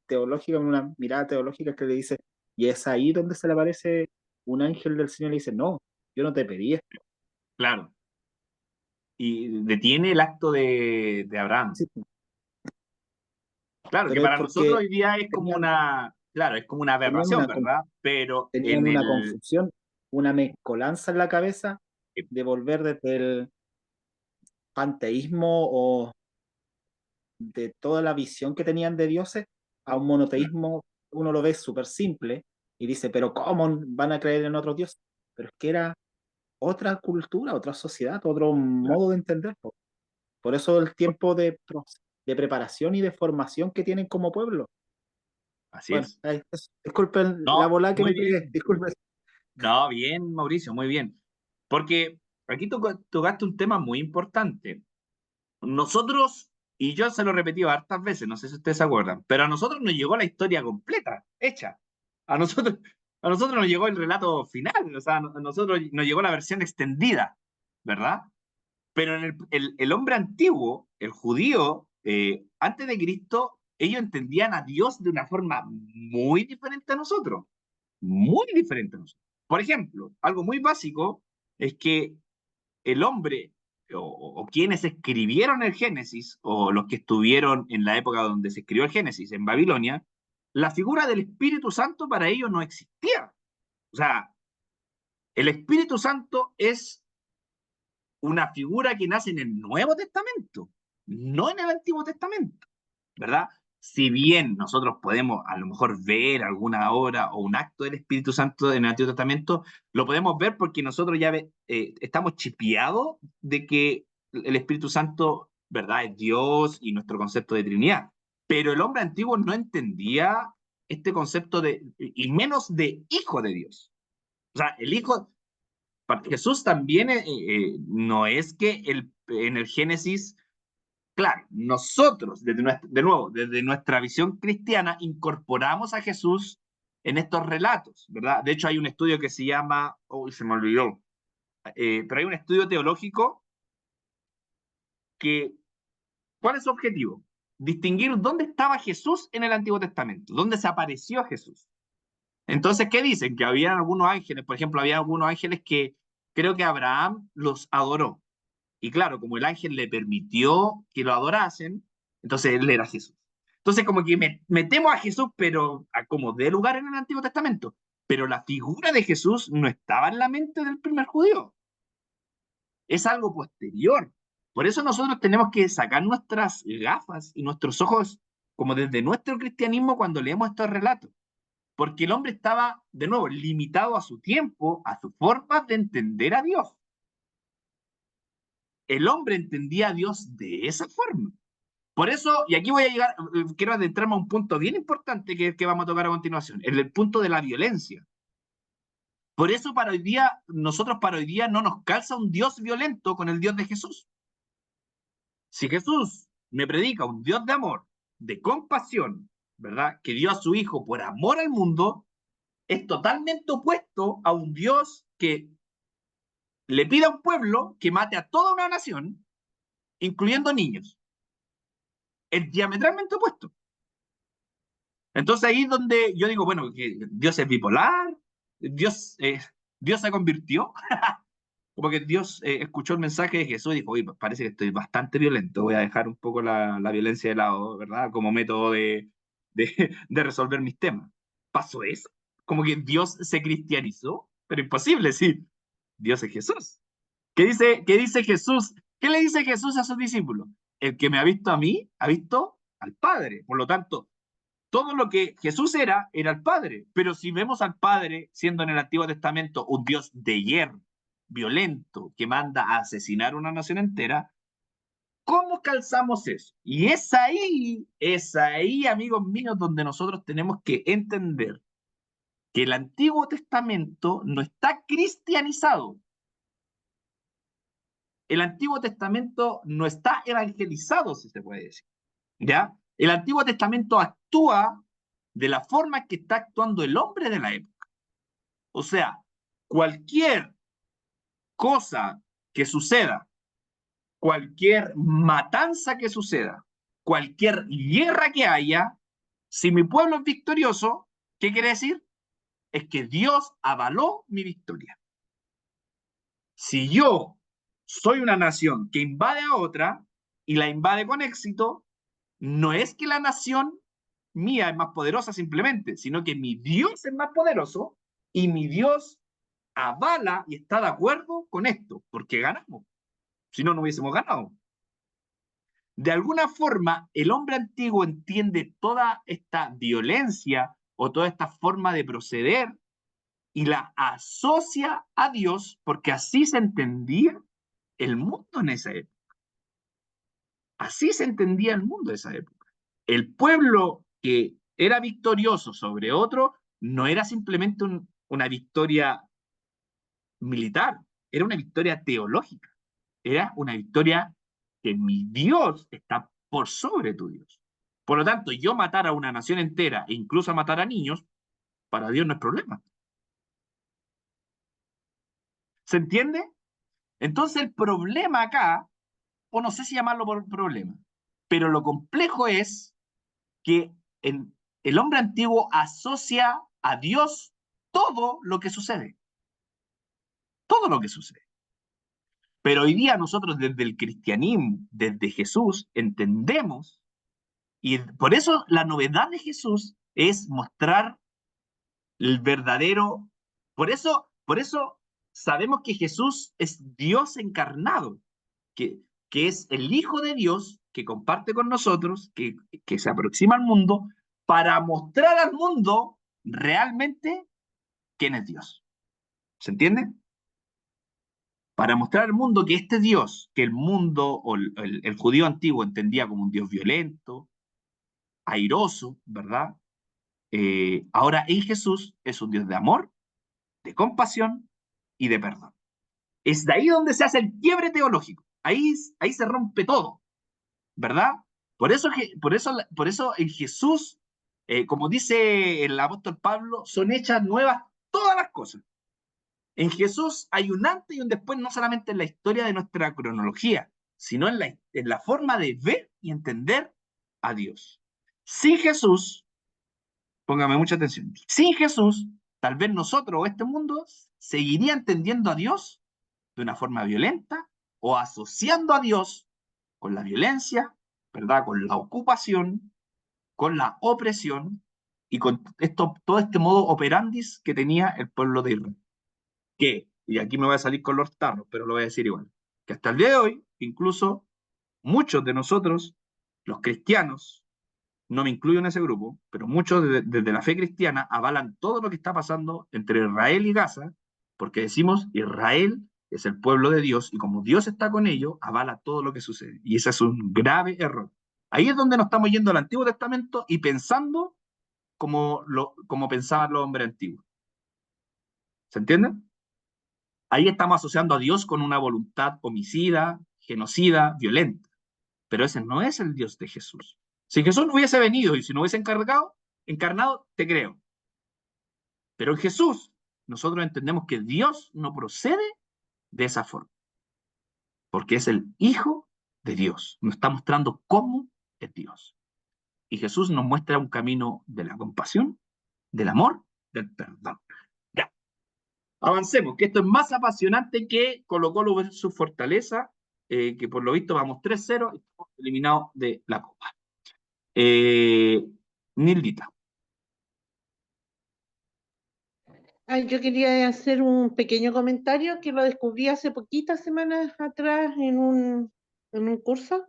teológica, una mirada teológica que le dice, y es ahí donde se le aparece un ángel del Señor y le dice, no, yo no te pedí esto. Claro. Y detiene el acto de Abraham. Sí. Claro, pero que para nosotros hoy día es como es como una aberración, ¿verdad? Pero tenían una confusión, una mezcolanza en la cabeza de volver desde panteísmo o de toda la visión que tenían de dioses a un monoteísmo. Uno lo ve súper simple y dice, pero ¿cómo van a creer en otros dioses? Pero es que era otra cultura, otra sociedad, otro modo de entender. Por eso el tiempo de preparación y de formación que tienen como pueblo. Así Bueno, es. disculpen No, la bola que muy me pegué, bien. disculpen. No, bien, Mauricio, muy bien. Porque aquí tocaste un tema muy importante. Nosotros, y yo se lo he repetido hartas veces, no sé si ustedes se acuerdan, pero a nosotros nos llegó la historia completa, hecha. A nosotros, a nosotros nos llegó el relato final, o sea, a nosotros nos llegó la versión extendida, ¿verdad? Pero en el hombre antiguo, el judío, antes de Cristo, ellos entendían a Dios de una forma muy diferente a nosotros. Muy diferente a nosotros. Por ejemplo, algo muy básico es que el hombre o quienes escribieron el Génesis o los que estuvieron en la época donde se escribió el Génesis en Babilonia, la figura del Espíritu Santo para ellos no existía. O sea, el Espíritu Santo es una figura que nace en el Nuevo Testamento, no en el Antiguo Testamento, ¿verdad? Si bien nosotros podemos a lo mejor ver alguna obra o un acto del Espíritu Santo en el Antiguo Testamento, lo podemos ver porque nosotros ya estamos chipeados de que el Espíritu Santo, ¿verdad?, es Dios y nuestro concepto de Trinidad. Pero el hombre antiguo no entendía este concepto y menos de hijo de Dios. O sea, el hijo, Jesús también no es que en el Génesis. Claro, nosotros, de nuevo, desde nuestra visión cristiana, incorporamos a Jesús en estos relatos, ¿verdad? De hecho, hay un estudio que se llama, se me olvidó, pero hay un estudio teológico que, ¿cuál es su objetivo? Distinguir dónde estaba Jesús en el Antiguo Testamento, dónde se apareció Jesús. Entonces, ¿qué dicen? Que había algunos ángeles, por ejemplo, había algunos ángeles que creo que Abraham los adoró. Y claro, como el ángel le permitió que lo adorasen, entonces él era Jesús. Entonces, como que metemos a Jesús, pero a como de lugar en el Antiguo Testamento. Pero la figura de Jesús no estaba en la mente del primer judío. Es algo posterior. Por eso nosotros tenemos que sacar nuestras gafas y nuestros ojos, como desde nuestro cristianismo, cuando leemos estos relatos. Porque el hombre estaba, de nuevo, limitado a su tiempo, a su forma de entender a Dios. El hombre entendía a Dios de esa forma. Por eso, y aquí voy a llegar, quiero adentrarme a un punto bien importante que vamos a tocar a continuación, el punto de la violencia. Por eso nosotros para hoy día no nos calza un Dios violento con el Dios de Jesús. Si Jesús me predica un Dios de amor, de compasión, ¿verdad?, que dio a su Hijo por amor al mundo, es totalmente opuesto a un Dios que le pide a un pueblo que mate a toda una nación, incluyendo niños. Es diametralmente opuesto. Entonces ahí es donde yo digo, bueno, que Dios es bipolar, Dios se convirtió, como que Dios escuchó el mensaje de Jesús y dijo, oye, parece que estoy bastante violento, voy a dejar un poco la violencia de lado, ¿verdad? Como método de resolver mis temas. ¿Pasó eso? Como que Dios se cristianizó, pero imposible, sí. Dios es Jesús. ¿Qué dice Jesús? ¿Qué le dice Jesús a sus discípulos? El que me ha visto a mí, ha visto al Padre. Por lo tanto, todo lo que Jesús era el Padre. Pero si vemos al Padre siendo en el Antiguo Testamento un Dios de hierro, violento, que manda a asesinar a una nación entera, ¿cómo calzamos eso? Y es ahí, amigos míos, donde nosotros tenemos que entender que el Antiguo Testamento no está cristianizado. El Antiguo Testamento no está evangelizado, si se puede decir. ¿Ya? El Antiguo Testamento actúa de la forma que está actuando el hombre de la época. O sea, cualquier cosa que suceda, cualquier matanza que suceda, cualquier guerra que haya, si mi pueblo es victorioso, ¿qué quiere decir? Es que Dios avaló mi victoria. Si yo soy una nación que invade a otra y la invade con éxito, no es que la nación mía es más poderosa simplemente, sino que mi Dios es más poderoso y mi Dios avala y está de acuerdo con esto, porque ganamos. Si no, no hubiésemos ganado. De alguna forma, el hombre antiguo entiende toda esta violencia o toda esta forma de proceder y la asocia a Dios porque así se entendía el mundo en esa época. Así se entendía el mundo en esa época. El pueblo que era victorioso sobre otro no era simplemente una victoria militar, era una victoria teológica, era una victoria que mi Dios está por sobre tu Dios. Por lo tanto, yo matar a una nación entera e incluso matar a niños, para Dios no es problema. ¿Se entiende? Entonces el problema acá, o no sé si llamarlo por problema, pero lo complejo es que el hombre antiguo asocia a Dios todo lo que sucede. Todo lo que sucede. Pero hoy día nosotros desde el cristianismo, desde Jesús, entendemos, y por eso la novedad de Jesús es mostrar el verdadero, por eso sabemos que Jesús es Dios encarnado, que es el Hijo de Dios que comparte con nosotros, que se aproxima al mundo, para mostrar al mundo realmente quién es Dios. ¿Se entiende? Para mostrar al mundo que este Dios, que el mundo o el judío antiguo entendía como un Dios violento, airoso, ¿verdad? Ahora en Jesús es un Dios de amor, de compasión y de perdón. Es de ahí donde se hace el quiebre teológico. Ahí se rompe todo, ¿verdad? Por eso en Jesús, como dice el apóstol Pablo, son hechas nuevas todas las cosas. En Jesús hay un antes y un después, no solamente en la historia de nuestra cronología, sino en la forma de ver y entender a Dios. Sin Jesús, póngame mucha atención, sin Jesús, tal vez nosotros o este mundo seguiría entendiendo a Dios de una forma violenta o asociando a Dios con la violencia, ¿verdad? Con la ocupación, con la opresión y con todo este modo operandis que tenía el pueblo de Israel. Que, y aquí me voy a salir con los tarros, pero lo voy a decir igual, que hasta el día de hoy, incluso muchos de nosotros, los cristianos, no me incluyo en ese grupo, pero muchos desde la fe cristiana avalan todo lo que está pasando entre Israel y Gaza, porque decimos Israel es el pueblo de Dios y como Dios está con ellos, avala todo lo que sucede. Y ese es un grave error. Ahí es donde nos estamos yendo al Antiguo Testamento y pensando como pensaban los hombres antiguos. ¿Se entiende? Ahí estamos asociando a Dios con una voluntad homicida, genocida, violenta. Pero ese no es el Dios de Jesús. Si Jesús no hubiese venido y si no hubiese encarnado, te creo. Pero en Jesús, nosotros entendemos que Dios no procede de esa forma. Porque es el Hijo de Dios. Nos está mostrando cómo es Dios. Y Jesús nos muestra un camino de la compasión, del amor, del perdón. Ya. Avancemos, que esto es más apasionante que Colo-Colo versus Fortaleza, que por lo visto vamos 3-0 y estamos eliminados de la Copa. Nildita. Yo quería hacer un pequeño comentario que lo descubrí hace poquitas semanas atrás en un curso.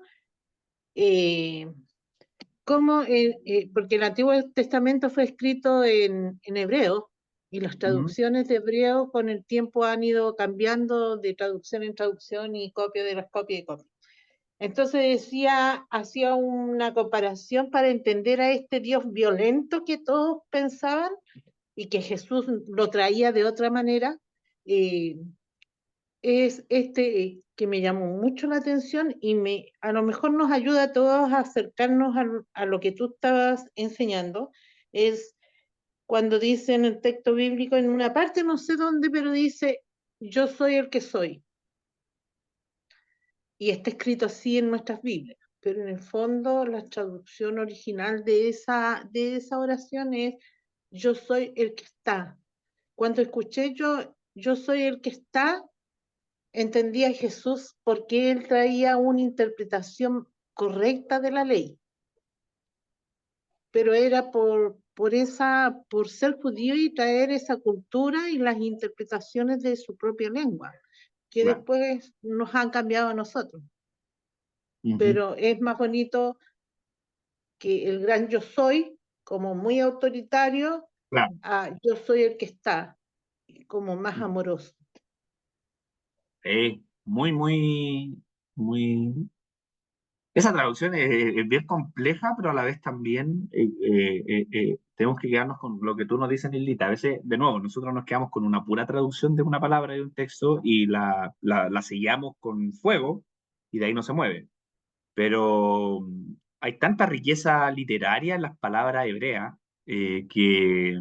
Porque el Antiguo Testamento fue escrito en hebreo y las traducciones de hebreo con el tiempo han ido cambiando de traducción en traducción y copia de las copias y copias. Entonces hacía una comparación para entender a este Dios violento que todos pensaban y que Jesús lo traía de otra manera. Es que me llamó mucho la atención y a lo mejor nos ayuda a todos a acercarnos a lo que tú estabas enseñando. Es cuando dice en el texto bíblico, en una parte, no sé dónde, pero dice, yo soy el que soy. Y está escrito así en nuestras Biblias, pero en el fondo la traducción original de esa oración es, yo soy el que está. Cuando escuché yo soy el que está, entendí a Jesús porque él traía una interpretación correcta de la ley. Pero era por ser judío y traer esa cultura y las interpretaciones de su propia lengua, que después nos han cambiado a nosotros. pero es más bonito que el gran yo soy, como muy autoritario, Claro. a yo soy el que está, como más amoroso. Muy, muy, muy. Esa traducción es bien compleja, pero a la vez también tenemos que quedarnos con lo que tú nos dices, Nilita. A veces, de nuevo, nosotros nos quedamos con una pura traducción de una palabra de un texto y la sellamos con fuego y de ahí no se mueve. Pero hay tanta riqueza literaria en las palabras hebreas que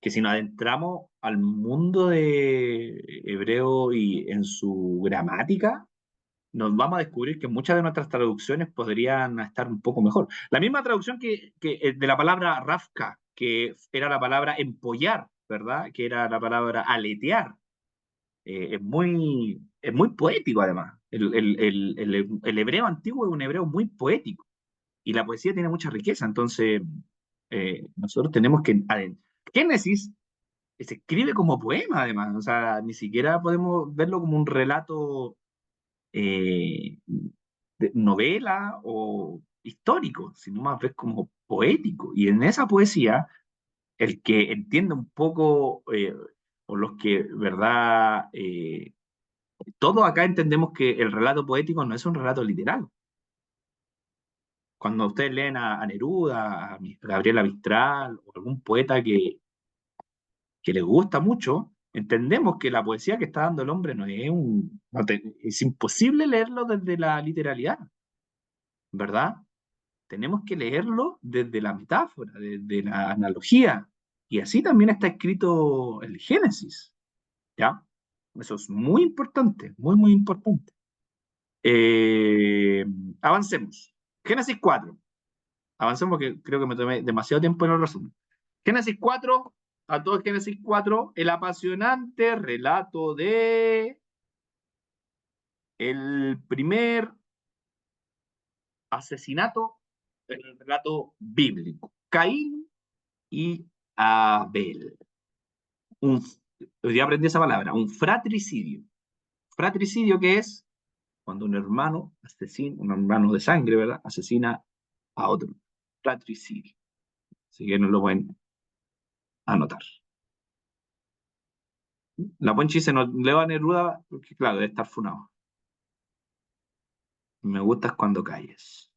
si nos adentramos al mundo de hebreo y en su gramática, nos vamos a descubrir que muchas de nuestras traducciones podrían estar un poco mejor. La misma traducción que de la palabra rafka, que era la palabra empollar, ¿verdad? Que era la palabra aletear. Es muy poético, además. El hebreo antiguo es un hebreo muy poético y la poesía tiene mucha riqueza. Entonces, nosotros tenemos que... Génesis se escribe como poema, además. O sea, ni siquiera podemos verlo como un relato de novela o histórico, sino más bien como poético. Y en esa poesía, el que entiende un poco, o los que, ¿verdad? Todos acá entendemos que el relato poético no es un relato literal. Cuando ustedes leen a Neruda, a Gabriela Mistral, o algún poeta que les gusta mucho, entendemos que la poesía que está dando el hombre no es es imposible leerlo desde la literalidad, ¿verdad? Tenemos que leerlo desde la metáfora, desde la analogía. Y así también está escrito el Génesis, ¿ya? Eso es muy importante, muy, muy importante. Eh, Avancemos. Génesis 4. Avancemos porque creo que me tomé demasiado tiempo en el resumen. Génesis 4, a todo Génesis 4, el apasionante relato de el primer asesinato, el relato bíblico. Caín y Abel. Hoy día aprendí esa palabra, un fratricidio. Fratricidio, ¿qué es? Cuando un hermano asesina, un hermano de sangre, ¿verdad? Asesina a otro. Fratricidio. Así que no lo pueden anotar. La Ponchi se nos leo a Neruda porque, claro, debe estar funado. Me gustas cuando calles.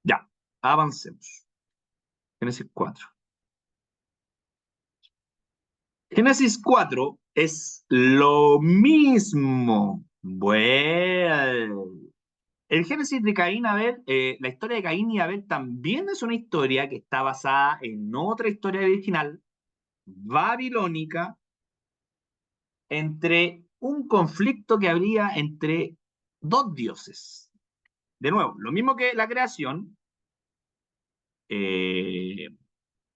Ya, avancemos. Génesis 4. Génesis 4 es lo mismo. Bueno. El Génesis de Caín y Abel, la historia de Caín y Abel también es una historia que está basada en otra historia original, babilónica, entre un conflicto que habría entre dos dioses. De nuevo, lo mismo que la creación,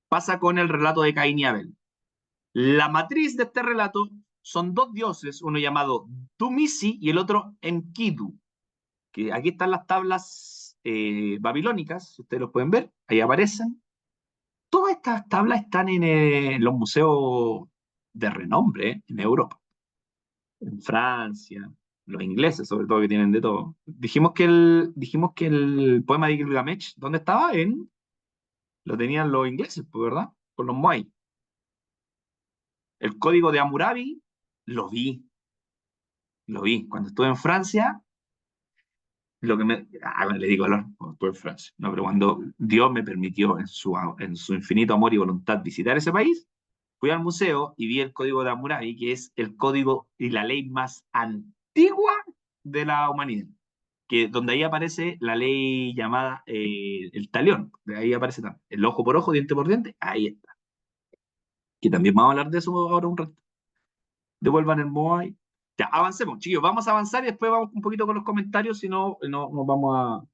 pasa con el relato de Caín y Abel. La matriz de este relato son dos dioses, uno llamado Dumisi y el otro Enkidu. Que aquí están las tablas babilónicas, ustedes los pueden ver, ahí aparecen. Todas estas tablas están en los museos de renombre en Europa, en Francia, los ingleses sobre todo que tienen de todo. Dijimos que el poema de Gilgamesh, ¿dónde estaba? Lo tenían los ingleses, pues, ¿verdad? Con los Moai. El código de Hammurabi, lo vi. Cuando estuve en Francia, le digo color, estuve en Francia. No, pero cuando Dios me permitió en su infinito amor y voluntad visitar ese país, fui al museo y vi el código de Hammurabi, que es el código y la ley más antigua de la humanidad. Donde ahí aparece la ley llamada el talión. De ahí aparece también. El ojo por ojo, diente por diente, ahí está. Que también vamos a hablar de eso ahora un rato. Devuelvan el Moai. Ya, avancemos, chicos. Vamos a avanzar y después vamos un poquito con los comentarios, si no, no nos vamos a.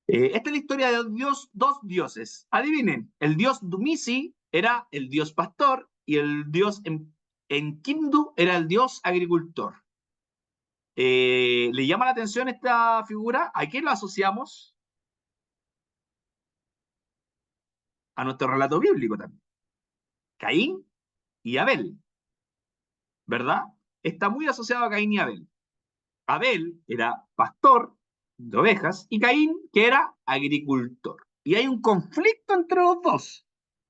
Esta es la historia de dos dioses. Adivinen, el dios Dumisi era el dios pastor y el dios Enkidu era el dios agricultor. ¿Le llama la atención esta figura? ¿A qué lo asociamos? A nuestro relato bíblico también. Caín y Abel. ¿verdad? Está muy asociado a Caín y Abel. Abel era pastor de ovejas y Caín, que era agricultor. Y hay un conflicto entre los dos.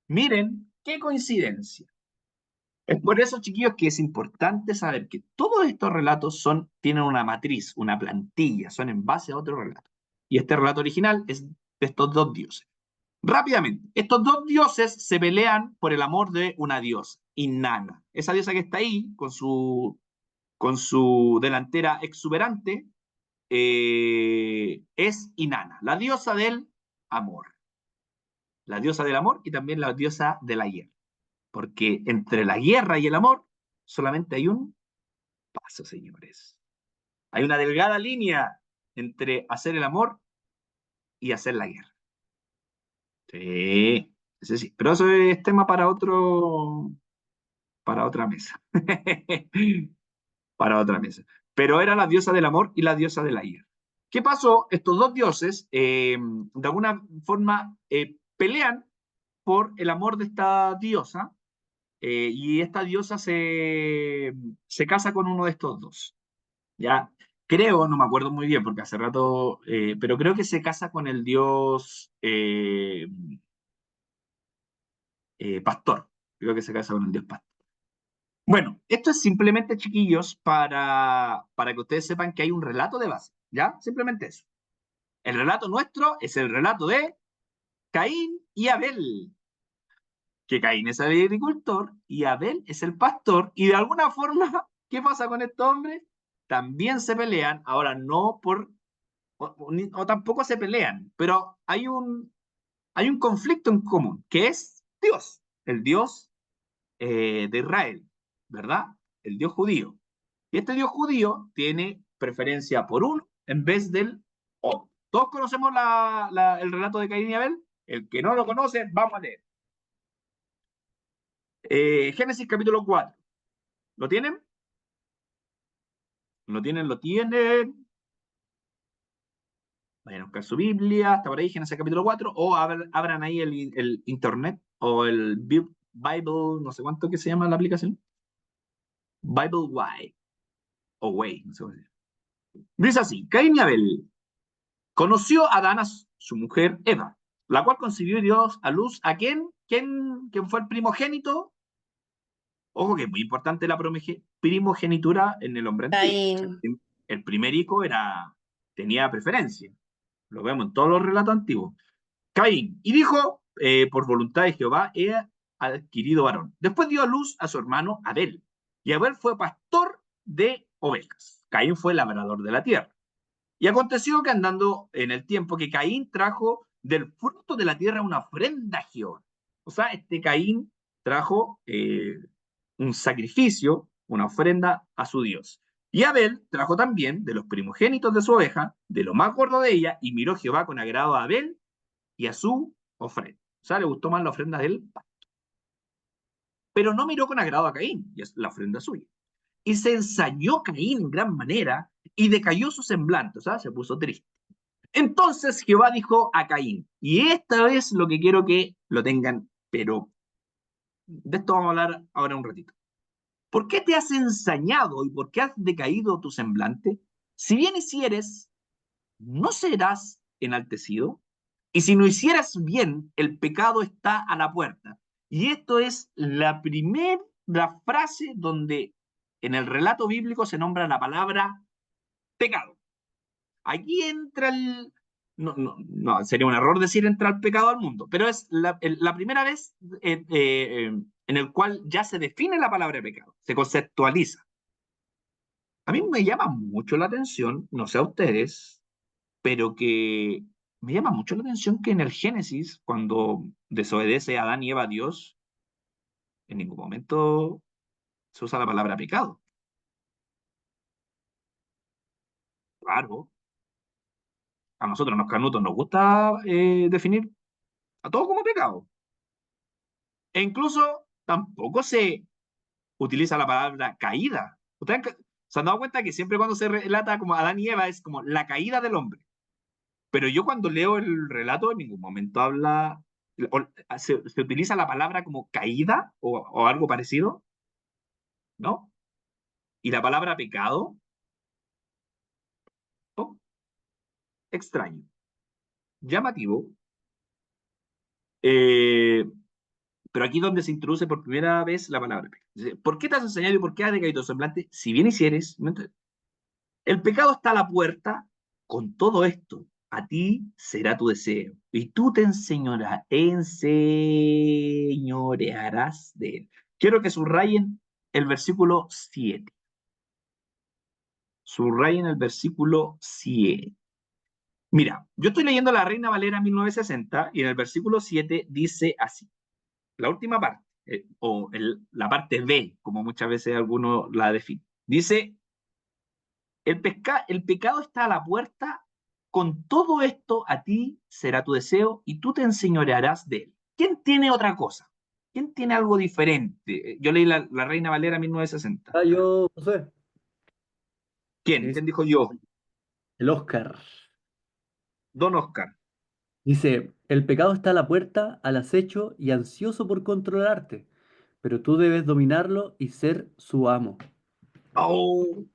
Miren, qué coincidencia. Es por eso, chiquillos, que es importante saber que todos estos relatos tienen una matriz, una plantilla, son en base a otro relato. Y este relato original es de estos dos dioses. Rápidamente, estos dos dioses se pelean por el amor de una diosa, Inanna. Esa diosa que está ahí, con su delantera exuberante, es Inanna, la diosa del amor. La diosa del amor y también la diosa de la guerra. Porque entre la guerra y el amor solamente hay un paso, señores. Hay una delgada línea entre hacer el amor y hacer la guerra. Sí, sí. Pero eso es tema para otra mesa. Para otra mesa. Pero era la diosa del amor y la diosa de la guerra. ¿Qué pasó? Estos dos dioses, de alguna forma, pelean por el amor de esta diosa, y esta diosa se casa con uno de estos dos. Ya, creo, no me acuerdo muy bien porque hace rato, pero creo que se casa con el dios pastor. Creo que se casa con el dios pastor. Bueno, esto es simplemente, chiquillos, para que ustedes sepan que hay un relato de base, ¿ya? Simplemente eso. El relato nuestro es el relato de Caín y Abel. Que Caín es el agricultor y Abel es el pastor, y de alguna forma, ¿qué pasa con estos hombres? También se pelean, ahora no por, o tampoco se pelean, pero hay un conflicto en común, que es Dios, el Dios de Israel, ¿verdad? El Dios judío. Y este Dios judío tiene preferencia por uno en vez del otro. ¿Todos conocemos el relato de Caín y Abel? El que no lo conoce, vamos a leer. Génesis capítulo 4. ¿Lo tienen? ¿Lo tienen? ¿Lo tienen? Vayan a buscar su Biblia, está por ahí, Génesis capítulo 4, o abran ahí el internet, o el Bible, no sé cuánto que se llama la aplicación. Bible Way, o Way, no sé cómo se llama. Dice así: Caín y Abel. Conoció a Adán, su mujer Eva, la cual concibió y dio a luz a ¿quién fue el primogénito? Ojo que es muy importante la primogenitura en el hombre antiguo. Caín. El primer hijo tenía preferencia. Lo vemos en todos los relatos antiguos. Caín. Y dijo, por voluntad de Jehová, he adquirido varón. Después dio a luz a su hermano Abel. Y Abel fue pastor de ovejas. Caín fue labrador de la tierra. Y aconteció que andando en el tiempo que Caín trajo del fruto de la tierra una ofrenda a Jehová. O sea, este Caín trajo un sacrificio, una ofrenda a su Dios. Y Abel trajo también de los primogénitos de su oveja, de lo más gordo de ella, y miró Jehová con agrado a Abel y a su ofrenda. O sea, le gustó más la ofrenda de él. Pero no miró con agrado a Caín, y es la ofrenda suya. Y se ensañó Caín en gran manera, y decayó su semblante, o sea, se puso triste. Entonces Jehová dijo a Caín, y esta es lo que quiero que lo tengan, pero de esto vamos a hablar ahora un ratito. ¿Por qué te has ensañado y por qué has decaído tu semblante? Si bien hicieres, ¿no serás enaltecido? Y si no hicieras bien, el pecado está a la puerta. Y esto es la frase donde en el relato bíblico se nombra la palabra pecado. Aquí entra no, sería un error decir entra el pecado al mundo, pero es la primera vez en el cual ya se define la palabra pecado, se conceptualiza. A mí me llama mucho la atención, no sé a ustedes, pero que me llama mucho la atención que en el Génesis, cuando desobedece Adán y Eva a Dios, en ningún momento se usa la palabra pecado. Claro, a nosotros los canutos nos gusta definir a todo como pecado. E incluso tampoco se utiliza la palabra caída. ¿Ustedes se han dado cuenta que siempre cuando se relata como Adán y Eva es como la caída del hombre? Pero yo cuando leo el relato en ningún momento se utiliza la palabra como caída o algo parecido, ¿no? Y la palabra pecado, oh, extraño, llamativo, pero aquí es donde se introduce por primera vez la palabra pecado. Dice, ¿por qué te has enseñado y por qué has decaído tu semblante? Si bien hicieres, el pecado está a la puerta, con todo esto, a ti será tu deseo, y tú te enseñorearás de él. Quiero que subrayen el versículo 7. Subrayen el versículo 7. Mira, yo estoy leyendo la Reina Valera 1960 y en el versículo 7 dice así, la última parte, la parte B, como muchas veces algunos la definen. Dice, el pecado está a la puerta, con todo esto a ti será tu deseo y tú te enseñorearás de él. ¿Quién tiene otra cosa? ¿Quién tiene algo diferente? Yo leí la Reina Valera 1960. Yo, José. ¿Quién? ¿Quién dijo yo? El Oscar. Don Oscar. Dice, el pecado está a la puerta, al acecho y ansioso por controlarte, pero tú debes dominarlo y ser su amo. Oh,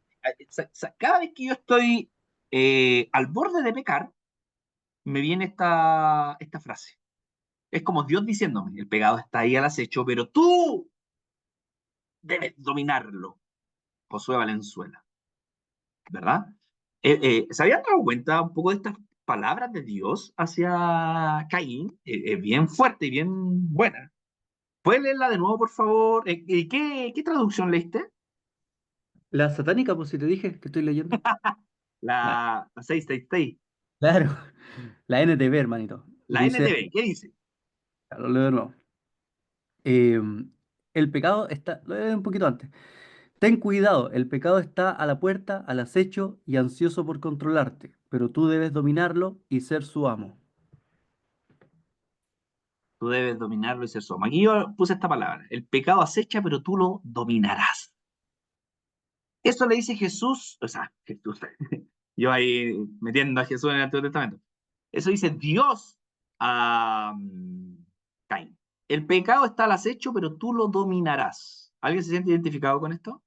cada vez que yo estoy al borde de pecar, me viene esta frase. Es como Dios diciéndome, el pecado está ahí al acecho, pero tú debes dominarlo. Josué Valenzuela, ¿verdad? ¿Se habían dado cuenta un poco de estas palabras de Dios hacia Caín? Es bien fuerte y bien buena. ¿Puedes leerla de nuevo, por favor? ¿Qué traducción leíste? La satánica, pues si te dije que estoy leyendo. La 666. Claro, la NTV, hermanito. La Dice, NTV, ¿qué dice? lo leo de nuevo. Eh, el pecado está, lo leo un poquito antes. Ten cuidado, el pecado está a la puerta, al acecho y ansioso por controlarte, pero tú debes dominarlo y ser su amo. Tú debes dominarlo y ser su amo. Aquí yo puse esta palabra. El pecado acecha, pero tú lo dominarás. Eso le dice Jesús, o sea, Jesús, yo ahí metiendo a Jesús en el Antiguo Testamento. Eso dice Dios a Caín. El pecado está al acecho, pero tú lo dominarás. ¿Alguien se siente identificado con esto?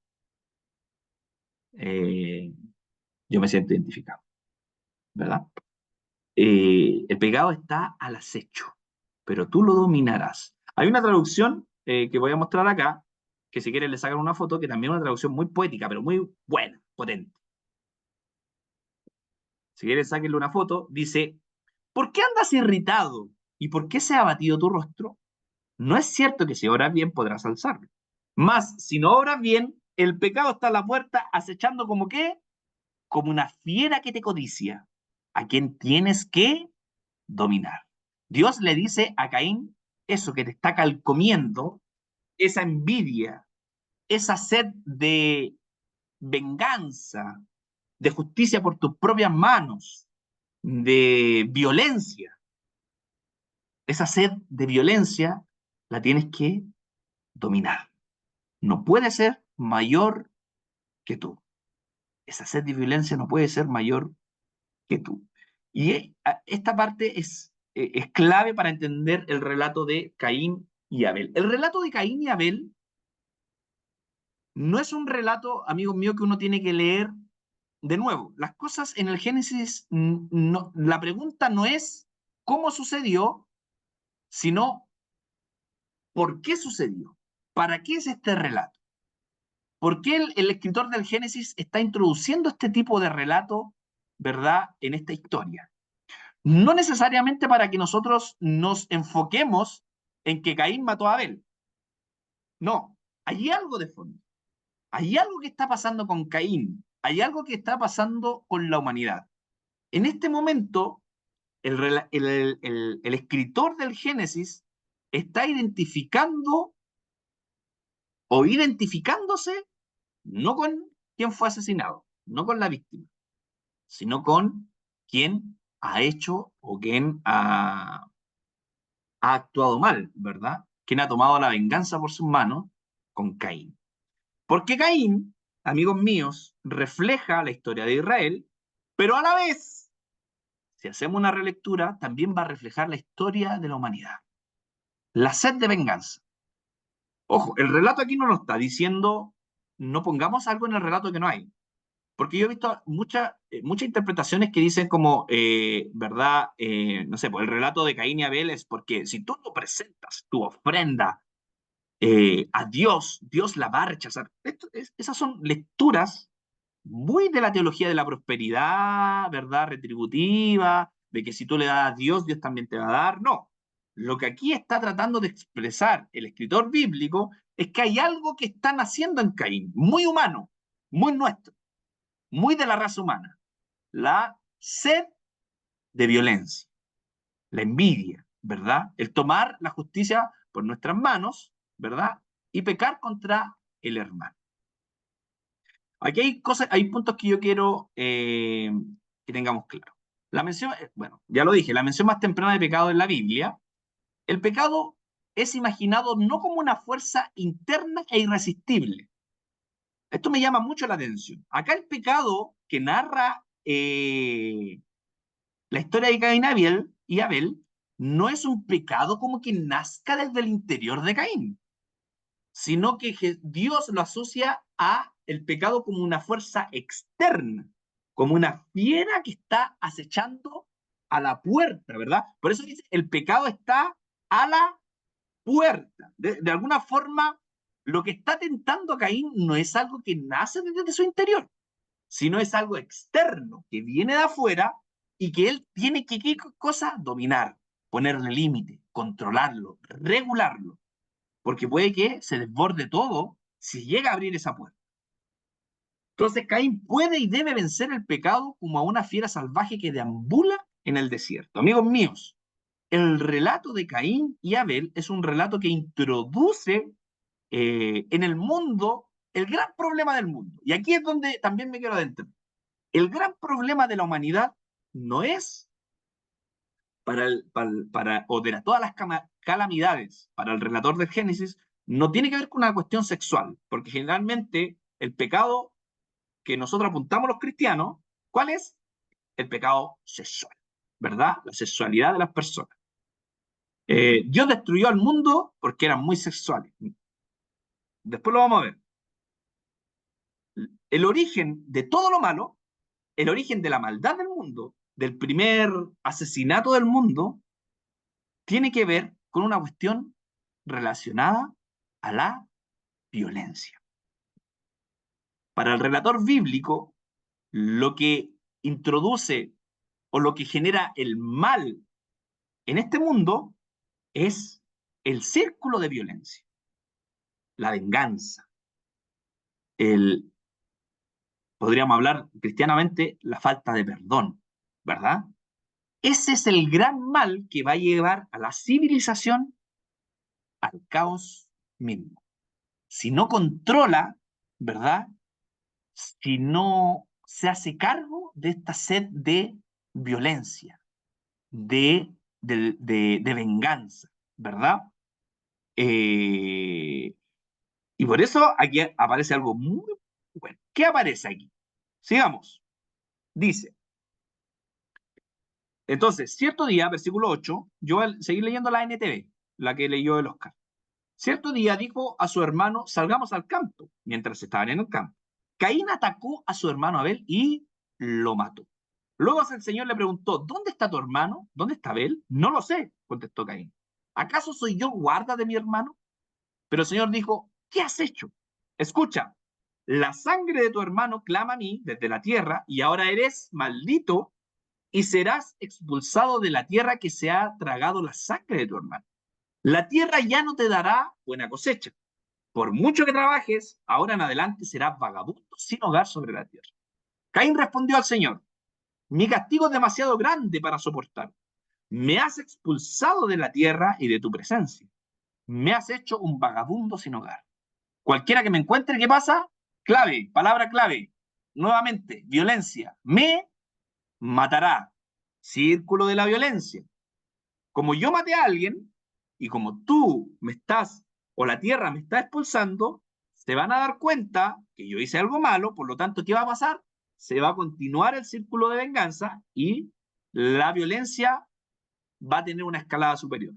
Yo me siento identificado, ¿verdad? El pecado está al acecho, pero tú lo dominarás. Hay una traducción que voy a mostrar acá, que si quieren le sacan una foto, que también es una traducción muy poética, pero muy buena, potente. Si quieren sáquenle una foto, dice, ¿por qué andas irritado? ¿Y por qué se ha abatido tu rostro? No es cierto que si obras bien podrás alzarlo. Mas, si no obras bien, el pecado está a la puerta acechando como qué, como una fiera que te codicia, a quien tienes que dominar. Dios le dice a Caín, eso que te está calcomiendo, esa envidia, esa sed de venganza, de justicia por tus propias manos, de violencia, esa sed de violencia la tienes que dominar. No puede ser mayor que tú. Esa sed de violencia no puede ser mayor que tú. Y esta parte es clave para entender el relato de Caín y Abel. El relato de Caín y Abel no es un relato, amigos míos, que uno tiene que leer de nuevo. Las cosas en el Génesis, no, la pregunta no es cómo sucedió, sino por qué sucedió. ¿Para qué es este relato? ¿Por qué el escritor del Génesis está introduciendo este tipo de relato, verdad, en esta historia? No necesariamente para que nosotros nos enfoquemos en que Caín mató a Abel. No, hay algo de fondo. Hay algo que está pasando con Caín. Hay algo que está pasando con la humanidad. En este momento, el escritor del Génesis está identificando o identificándose no con quién fue asesinado, no con la víctima, sino con quién ha hecho o quién ha actuado mal, ¿verdad? Quién ha tomado la venganza por sus manos con Caín. Porque Caín, amigos míos, refleja la historia de Israel, pero a la vez, si hacemos una relectura, también va a reflejar la historia de la humanidad. La sed de venganza. Ojo, el relato aquí no lo está diciendo no pongamos algo en el relato que no hay. Porque yo he visto muchas interpretaciones que dicen como, ¿verdad? No sé, pues el relato de Caín y Abel es porque si tú no presentas tu ofrenda a Dios, Dios la va a rechazar. Esas son lecturas muy de la teología de la prosperidad, ¿verdad? Retributiva, de que si tú le das a Dios, Dios también te va a dar. No. Lo que aquí está tratando de expresar el escritor bíblico es que hay algo que están haciendo en Caín, muy humano, muy nuestro, muy de la raza humana. La sed de violencia, la envidia, ¿verdad? El tomar la justicia por nuestras manos, ¿verdad? Y pecar contra el hermano. Aquí hay cosas, hay puntos que yo quiero que tengamos claro. La mención, bueno, ya lo dije, la mención más temprana de pecado en la Biblia. El pecado es imaginado no como una fuerza interna e irresistible. Esto me llama mucho la atención. Acá el pecado que narra la historia de Caín y Abel no es un pecado como que nazca desde el interior de Caín, sino que Dios lo asocia a el pecado como una fuerza externa, como una fiera que está acechando a la puerta, ¿verdad? Por eso dice, el pecado está a la puerta. De alguna forma, lo que está tentando a Caín no es algo que nace desde su interior, sino es algo externo, que viene de afuera y que él tiene que, ¿qué cosa? Dominar, ponerle límite, controlarlo, regularlo, porque puede que se desborde todo si llega a abrir esa puerta. Entonces Caín puede y debe vencer el pecado como a una fiera salvaje que deambula en el desierto. Amigos míos, el relato de Caín y Abel es un relato que introduce en el mundo el gran problema del mundo. Y aquí es donde también me quiero adentrar. El gran problema de la humanidad no es o de todas las calamidades para el relator del Génesis, no tiene que ver con una cuestión sexual, porque generalmente el pecado que nosotros apuntamos los cristianos, ¿cuál es? El pecado sexual, ¿verdad? La sexualidad de las personas. Dios destruyó al mundo porque eran muy sexuales. Después lo vamos a ver. El origen de todo lo malo, el origen de la maldad del mundo, del primer asesinato del mundo, tiene que ver con una cuestión relacionada a la violencia. Para el relator bíblico, lo que introduce o lo que genera el mal en este mundo es el círculo de violencia, la venganza, podríamos hablar cristianamente, la falta de perdón, ¿verdad? Ese es el gran mal que va a llevar a la civilización al caos mismo. Si no controla, ¿verdad? Si no se hace cargo de esta sed de violencia, de venganza, ¿verdad? Y por eso aquí aparece algo muy bueno. ¿Qué aparece aquí? Sigamos. Dice, entonces, cierto día, versículo 8, yo voy a seguir leyendo la NTV, la que leyó el Oscar. Cierto día dijo a su hermano, salgamos al campo, mientras estaban en el campo. Caín atacó a su hermano Abel y lo mató. Luego el Señor le preguntó, ¿dónde está tu hermano? ¿Dónde está Abel? No lo sé, contestó Caín. ¿Acaso soy yo guarda de mi hermano? Pero el Señor dijo, ¿qué has hecho? Escucha, la sangre de tu hermano clama a mí desde la tierra y ahora eres maldito y serás expulsado de la tierra que se ha tragado la sangre de tu hermano. La tierra ya no te dará buena cosecha. Por mucho que trabajes, ahora en adelante serás vagabundo sin hogar sobre la tierra. Caín respondió al Señor, mi castigo es demasiado grande para soportar. Me has expulsado de la tierra y de tu presencia. Me has hecho un vagabundo sin hogar. Cualquiera que me encuentre, ¿qué pasa? Clave, palabra clave. Nuevamente, violencia. Me matará. Círculo de la violencia. Como yo maté a alguien y como tú me estás o la tierra me está expulsando, se van a dar cuenta que yo hice algo malo, por lo tanto, ¿qué va a pasar? Se va a continuar el círculo de venganza y la violencia va a tener una escalada superior.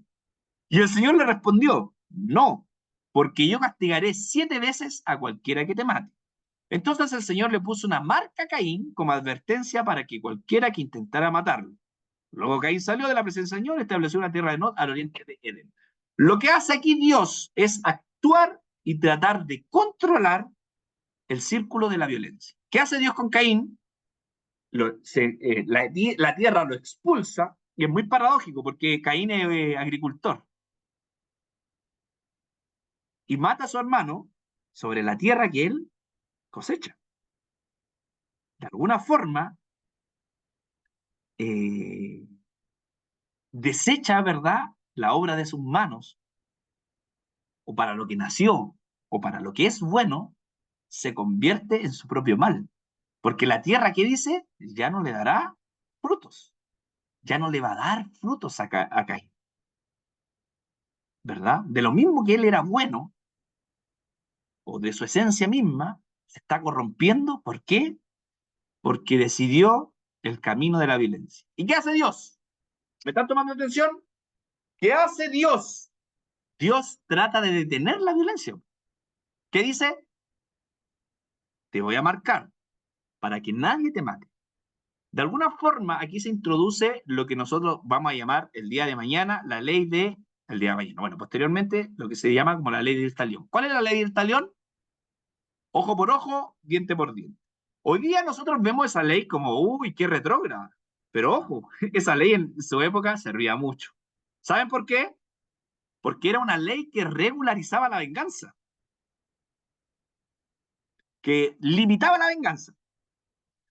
Y el Señor le respondió, no, porque yo castigaré 7 veces a cualquiera que te mate. Entonces el Señor le puso una marca a Caín como advertencia para que cualquiera que intentara matarlo. Luego Caín salió de la presencia del Señor y estableció una tierra de Nod al oriente de Edén. Lo que hace aquí Dios es actuar y tratar de controlar el círculo de la violencia. ¿Qué hace Dios con Caín? La tierra lo expulsa, y es muy paradójico porque Caín es agricultor. Y mata a su hermano sobre la tierra que él cosecha. De alguna forma, desecha, ¿verdad?, la obra de sus manos, o para lo que nació, o para lo que es bueno, se convierte en su propio mal. Porque la tierra, que dice, ya no le dará frutos. Ya no le va a dar frutos a Caín. ¿Verdad? De lo mismo que él era bueno, o de su esencia misma, se está corrompiendo. ¿Por qué? Porque decidió el camino de la violencia. ¿Y qué hace Dios? ¿Me están tomando atención? ¿Qué hace Dios? Dios trata de detener la violencia. ¿Qué dice? Te voy a marcar para que nadie te mate. De alguna forma, aquí se introduce lo que nosotros vamos a llamar el día de mañana la ley de... El día de mañana. Bueno, posteriormente, lo que se llama como la ley del talión. ¿Cuál es la ley del talión? Ojo por ojo, diente por diente. Hoy día nosotros vemos esa ley como, uy, qué retrógrada. Pero ojo, esa ley en su época servía mucho. ¿Saben por qué? Porque era una ley que regularizaba la venganza, que limitaba la venganza.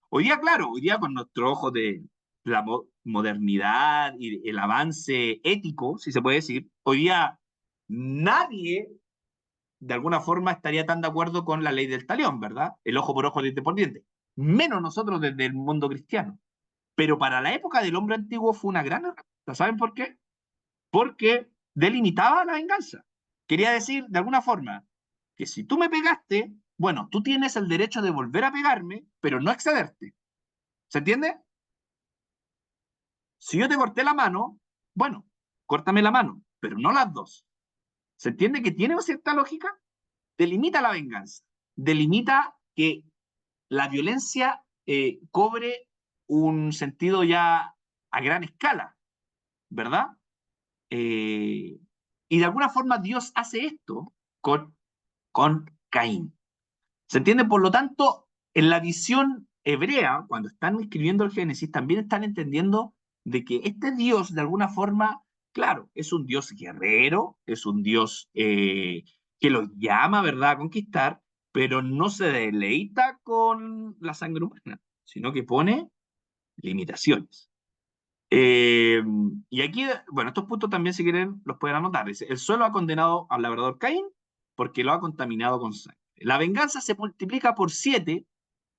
Hoy día, claro, hoy día con nuestro ojo de la modernidad y el avance ético, si se puede decir, hoy día nadie de alguna forma estaría tan de acuerdo con la ley del talión, ¿verdad? El ojo por ojo, diente por diente. Menos nosotros desde el mundo cristiano. Pero para la época del hombre antiguo fue una gran herramienta. ¿Saben por qué? Porque delimitaba la venganza. Quería decir, de alguna forma, que si tú me pegaste, bueno, tú tienes el derecho de volver a pegarme, pero no excederte. ¿Se entiende? Si yo te corté la mano, bueno, córtame la mano, pero no las dos. ¿Se entiende que tiene cierta lógica? Delimita la venganza, delimita que la violencia cobre un sentido ya a gran escala, ¿verdad? Y de alguna forma Dios hace esto con Caín. ¿Se entiende? Por lo tanto, en la visión hebrea, cuando están escribiendo el Génesis, también están entendiendo de que este Dios, de alguna forma, claro, es un Dios guerrero, es un Dios que los llama, ¿verdad?, a conquistar, pero no se deleita con la sangre humana, sino que pone limitaciones. Y aquí, bueno, estos puntos también, si quieren, los pueden anotar. Dice, el suelo ha condenado al labrador Caín porque lo ha contaminado con sangre. La venganza se multiplica por 7,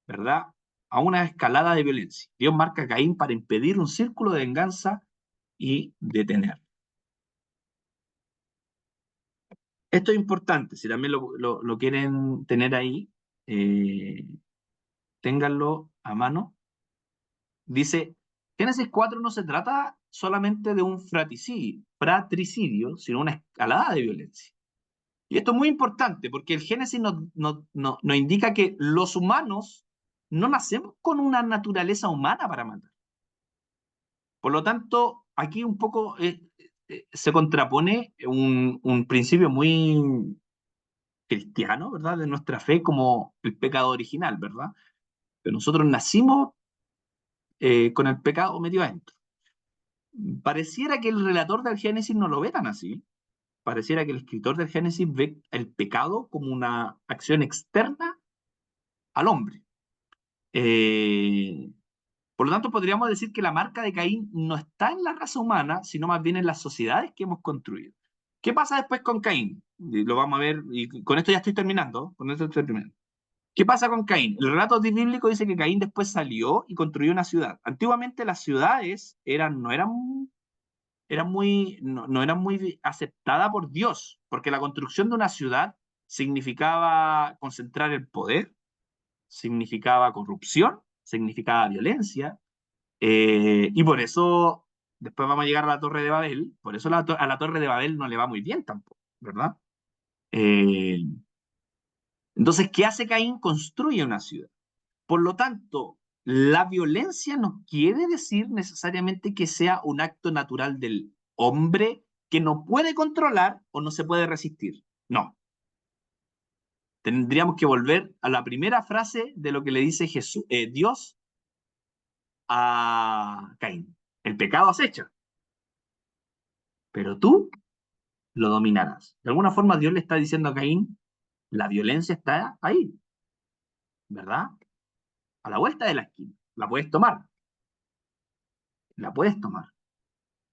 ¿verdad?, a una escalada de violencia. Dios marca a Caín para impedir un círculo de venganza y detener. Esto es importante, si también lo quieren tener ahí, ténganlo a mano. Dice, Génesis 4 no se trata solamente de un fratricidio, sino una escalada de violencia. Y esto es muy importante porque el Génesis nos indica que los humanos no nacemos con una naturaleza humana para matar. Por lo tanto, aquí un poco se contrapone un principio muy cristiano, ¿verdad?, de nuestra fe como el pecado original, ¿verdad? Pero nosotros nacimos con el pecado metido adentro. Pareciera que el relator del Génesis no lo ve tan así. Pareciera que el escritor del Génesis ve el pecado como una acción externa al hombre. Por lo tanto, podríamos decir que la marca de Caín no está en la raza humana, sino más bien en las sociedades que hemos construido. ¿Qué pasa después con Caín? Lo vamos a ver, y con esto ya estoy terminando. ¿Qué pasa con Caín? El relato bíblico dice que Caín después salió y construyó una ciudad. Antiguamente las ciudades no eran muy aceptadas por Dios, porque la construcción de una ciudad significaba concentrar el poder, significaba corrupción, significaba violencia, y por eso después vamos a llegar a la Torre de Babel. Por eso a la Torre de Babel no le va muy bien tampoco, ¿verdad? Entonces, ¿qué hace Caín? Construye una ciudad. Por lo tanto, la violencia no quiere decir necesariamente que sea un acto natural del hombre que no puede controlar o no se puede resistir. No. Tendríamos que volver a la primera frase de lo que le dice Dios a Caín. El pecado acecha, pero tú lo dominarás. De alguna forma Dios le está diciendo a Caín, la violencia está ahí, ¿verdad? A la vuelta de la esquina. La puedes tomar. La puedes tomar.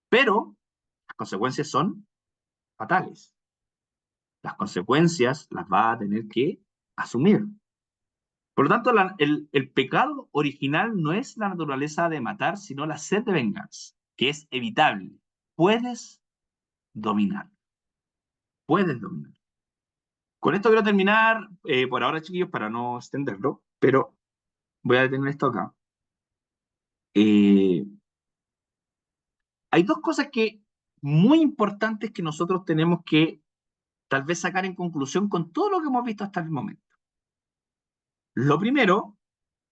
Pero las consecuencias son fatales. Las consecuencias las va a tener que asumir. Por lo tanto, el pecado original no es la naturaleza de matar, sino la sed de venganza, que es evitable. Puedes dominar. Puedes dominar. Con esto quiero terminar, por ahora, chiquillos, para no extenderlo, pero voy a detener esto acá. Hay dos cosas muy importantes que nosotros tenemos que tal vez sacar en conclusión con todo lo que hemos visto hasta el momento. Lo primero,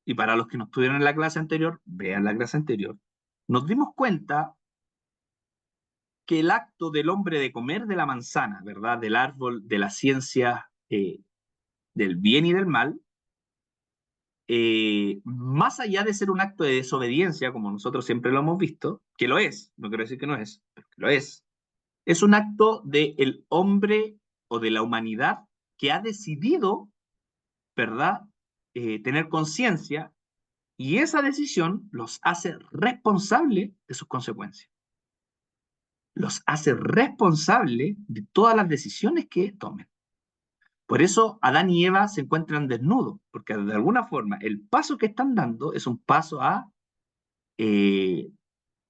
y para los que no estuvieron en la clase anterior, vean la clase anterior, nos dimos cuenta que el acto del hombre de comer de la manzana, ¿verdad? Del árbol de la ciencia del bien y del mal, más allá de ser un acto de desobediencia, como nosotros siempre lo hemos visto, que lo es, no quiero decir que no es, pero que lo es un acto del hombre o de la humanidad que ha decidido, ¿verdad?, tener conciencia, y esa decisión los hace responsables de sus consecuencias. Los hace responsables de todas las decisiones que tomen. Por eso Adán y Eva se encuentran desnudos, porque de alguna forma el paso que están dando es un paso a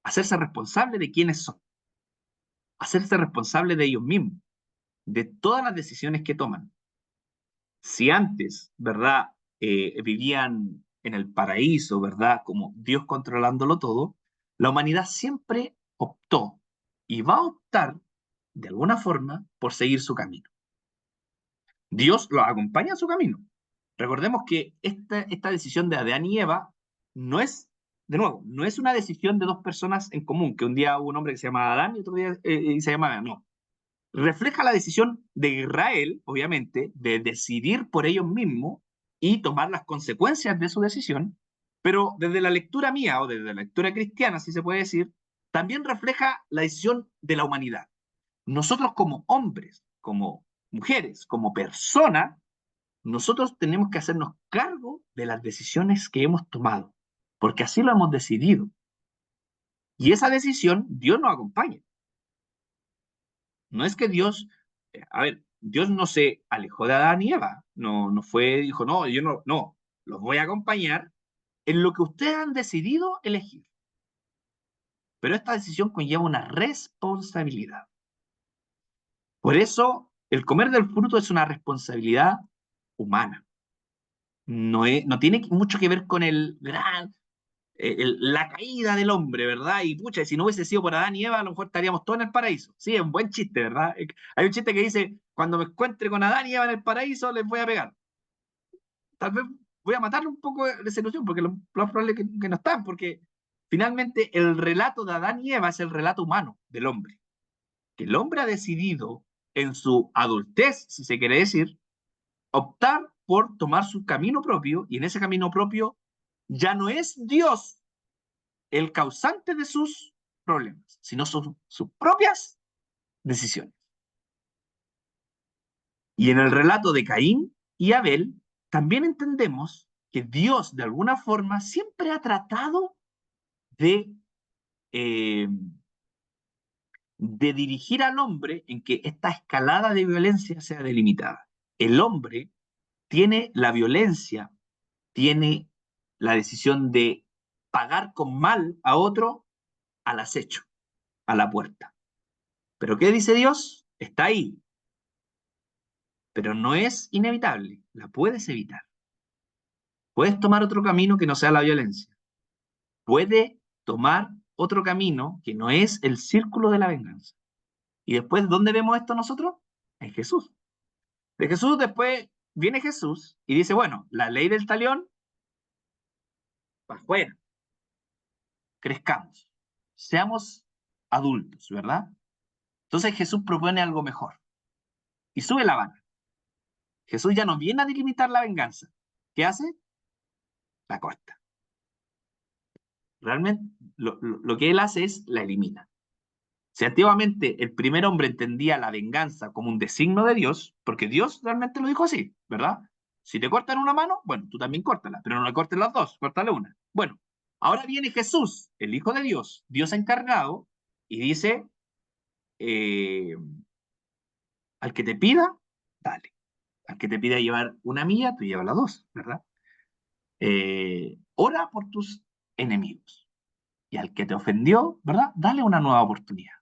hacerse responsable de quiénes son, hacerse responsable de ellos mismos, de todas las decisiones que toman. Si antes, ¿verdad?, vivían en el paraíso, ¿verdad?, como Dios controlándolo todo, la humanidad siempre optó y va a optar, de alguna forma, por seguir su camino. Dios los acompaña en su camino. Recordemos que esta decisión de Adán y Eva no es, de nuevo, no es una decisión de dos personas en común, que un día hubo un hombre que se llama Adán y otro día se llama Adán. No. Refleja la decisión de Israel, obviamente, de decidir por ellos mismos y tomar las consecuencias de su decisión, pero desde la lectura mía o desde la lectura cristiana, si se puede decir, también refleja la decisión de la humanidad. Nosotros como hombres, como mujeres, como personas, nosotros tenemos que hacernos cargo de las decisiones que hemos tomado, porque así lo hemos decidido. Y esa decisión, Dios nos acompaña. No es que Dios, Dios no se alejó de Adán y Eva, no dijo, no, yo no, los voy a acompañar en lo que ustedes han decidido elegir. Pero esta decisión conlleva una responsabilidad. Por eso, el comer del fruto es una responsabilidad humana. No tiene mucho que ver con la caída del hombre, ¿verdad? Y pucha, si no hubiese sido por Adán y Eva, a lo mejor estaríamos todos en el paraíso. Sí, es un buen chiste, ¿verdad? Hay un chiste que dice, cuando me encuentre con Adán y Eva en el paraíso, les voy a pegar. Tal vez voy a matarle un poco de esa ilusión, porque lo más probable es que no están, porque finalmente el relato de Adán y Eva es el relato humano del hombre. Que el hombre ha decidido, en su adultez, si se quiere decir, optar por tomar su camino propio, y en ese camino propio ya no es Dios el causante de sus problemas, sino son sus propias decisiones. Y en el relato de Caín y Abel, también entendemos que Dios, de alguna forma, siempre ha tratado de dirigir al hombre en que esta escalada de violencia sea delimitada. El hombre tiene la violencia, tiene la decisión de pagar con mal a otro al acecho, a la puerta. ¿Pero qué dice Dios? Está ahí. Pero no es inevitable, la puedes evitar. Puedes tomar otro camino que no sea la violencia. Puede tomar otro camino que no es el círculo de la venganza. Y después, ¿dónde vemos esto nosotros? En Jesús. De Jesús después viene Jesús y dice, bueno, la ley del talión, para afuera, crezcamos, seamos adultos, ¿verdad? Entonces Jesús propone algo mejor y sube la vara. Jesús ya no viene a delimitar la venganza. ¿Qué hace? La corta. Realmente lo que él hace es la elimina. Si antiguamente el primer hombre entendía la venganza como un designio de Dios, porque Dios realmente lo dijo así, ¿verdad? Si te cortan una mano, bueno, tú también córtala, pero no le cortes las dos, córtale una. Bueno, ahora viene Jesús, el Hijo de Dios, Dios encarnado, y dice, al que te pida, dale. Al que te pida llevar una milla, tú llevas las dos, ¿verdad? Ora por tus enemigos. Y al que te ofendió, ¿verdad? Dale una nueva oportunidad.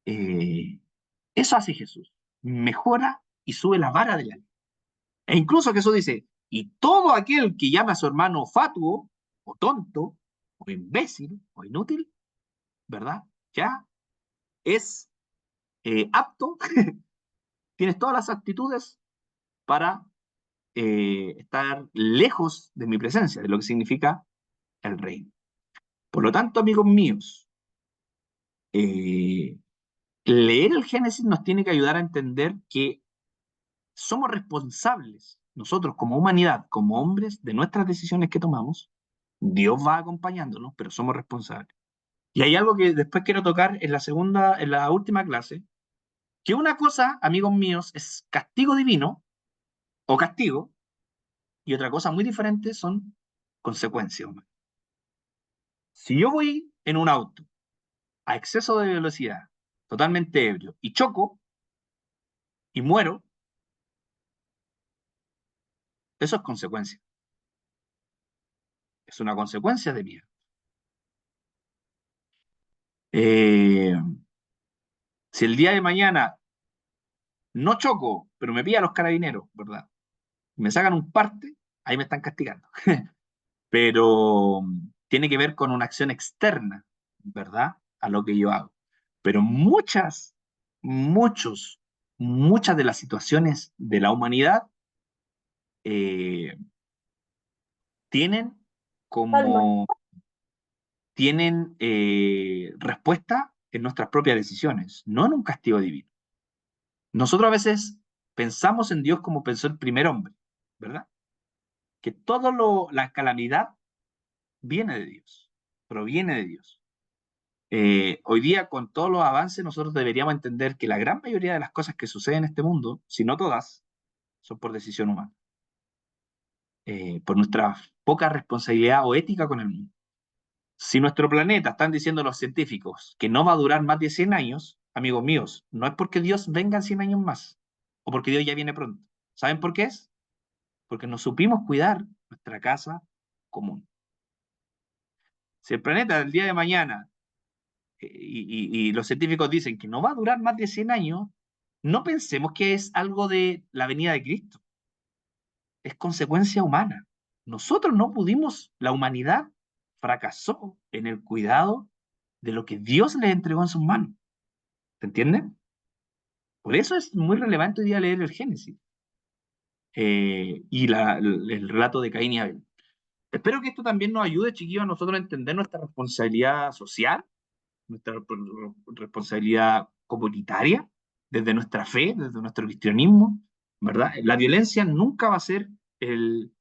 Eso hace Jesús. Mejora y sube la vara de la ley. E incluso Jesús dice, y todo aquel que llame a su hermano fatuo, o tonto, o imbécil, o inútil, ¿verdad? Ya es apto, tienes todas las actitudes para estar lejos de mi presencia, de lo que significa el reino. Por lo tanto, amigos míos, leer el Génesis nos tiene que ayudar a entender que somos responsables, nosotros como humanidad, como hombres, de nuestras decisiones que tomamos. Dios va acompañándonos, pero somos responsables. Y hay algo que después quiero tocar en la última clase, que una cosa, amigos míos, es castigo divino o castigo, y otra cosa muy diferente son consecuencias. Si yo voy en un auto a exceso de velocidad, totalmente ebrio, y choco y muero, eso es consecuencia. Es una consecuencia de mí. Si el día de mañana no choco, pero me pillan los carabineros, ¿verdad? Me sacan un parte, ahí me están castigando. Pero tiene que ver con una acción externa, ¿verdad? A lo que yo hago. Pero muchas de las situaciones de la humanidad eh, tienen como tienen respuesta en nuestras propias decisiones, no en un castigo divino. Nosotros a veces pensamos en Dios como pensó el primer hombre, ¿verdad? Que toda la calamidad viene de Dios, proviene de Dios. Hoy día, con todos los avances, nosotros deberíamos entender que la gran mayoría de las cosas que suceden en este mundo, si no todas, son por decisión humana, por nuestra poca responsabilidad o ética con el mundo. Si nuestro planeta, están diciendo los científicos, que no va a durar más de 100 años, amigos míos, no es porque Dios venga en 100 años más, o porque Dios ya viene pronto. ¿Saben por qué es? Porque no supimos cuidar nuestra casa común. Si el planeta del día de mañana, y los científicos dicen que no va a durar más de 100 años, no pensemos que es algo de la venida de Cristo. Es consecuencia humana. Nosotros no pudimos, la humanidad fracasó en el cuidado de lo que Dios le entregó en sus manos. ¿Se entiende? Por eso es muy relevante hoy día leer el Génesis y el relato de Caín y Abel. Espero que esto también nos ayude, chiquillos, a nosotros a entender nuestra responsabilidad social, nuestra responsabilidad comunitaria, desde nuestra fe, desde nuestro cristianismo, ¿verdad? La violencia nunca va a ser el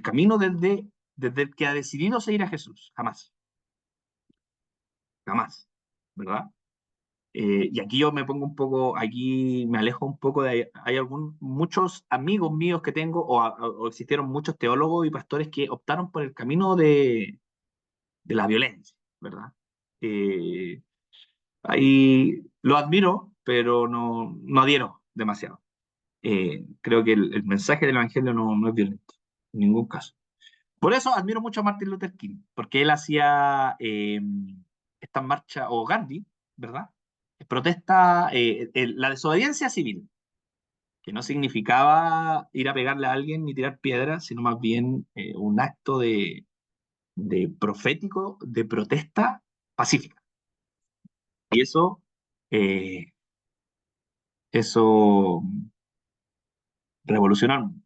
camino desde el que ha decidido seguir a Jesús, jamás. Jamás, ¿verdad? Y aquí yo me pongo un poco, aquí me alejo un poco hay muchos amigos míos que tengo, o existieron muchos teólogos y pastores que optaron por el camino de la violencia, ¿verdad? Ahí lo admiro, pero no adhiero demasiado. Creo que el mensaje del Evangelio no es violento, en ningún caso. Por eso admiro mucho a Martin Luther King, porque él hacía esta marcha, o Gandhi, ¿verdad? Protesta, la desobediencia civil, que no significaba ir a pegarle a alguien ni tirar piedras, sino más bien un acto de profético, de protesta pacífica. Y eso Eso revolucionó el mundo.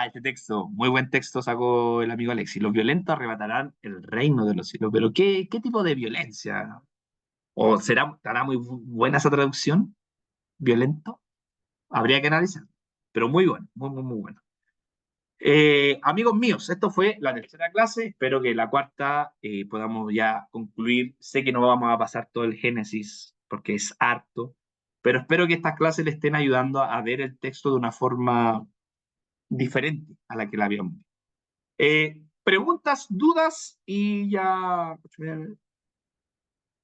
Este texto, muy buen texto sacó el amigo Alexis. Los violentos arrebatarán el reino de los cielos. Pero ¿qué tipo de violencia? ¿O estará muy buena esa traducción? ¿Violento? Habría que analizar. Pero muy bueno, muy bueno. Amigos míos, esto fue la tercera clase. Espero que la cuarta podamos ya concluir. Sé que no vamos a pasar todo el Génesis porque es harto, pero espero que estas clases le estén ayudando a ver el texto de una forma diferente a la que la habíamos visto. Preguntas, dudas y ya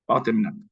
vamos terminando.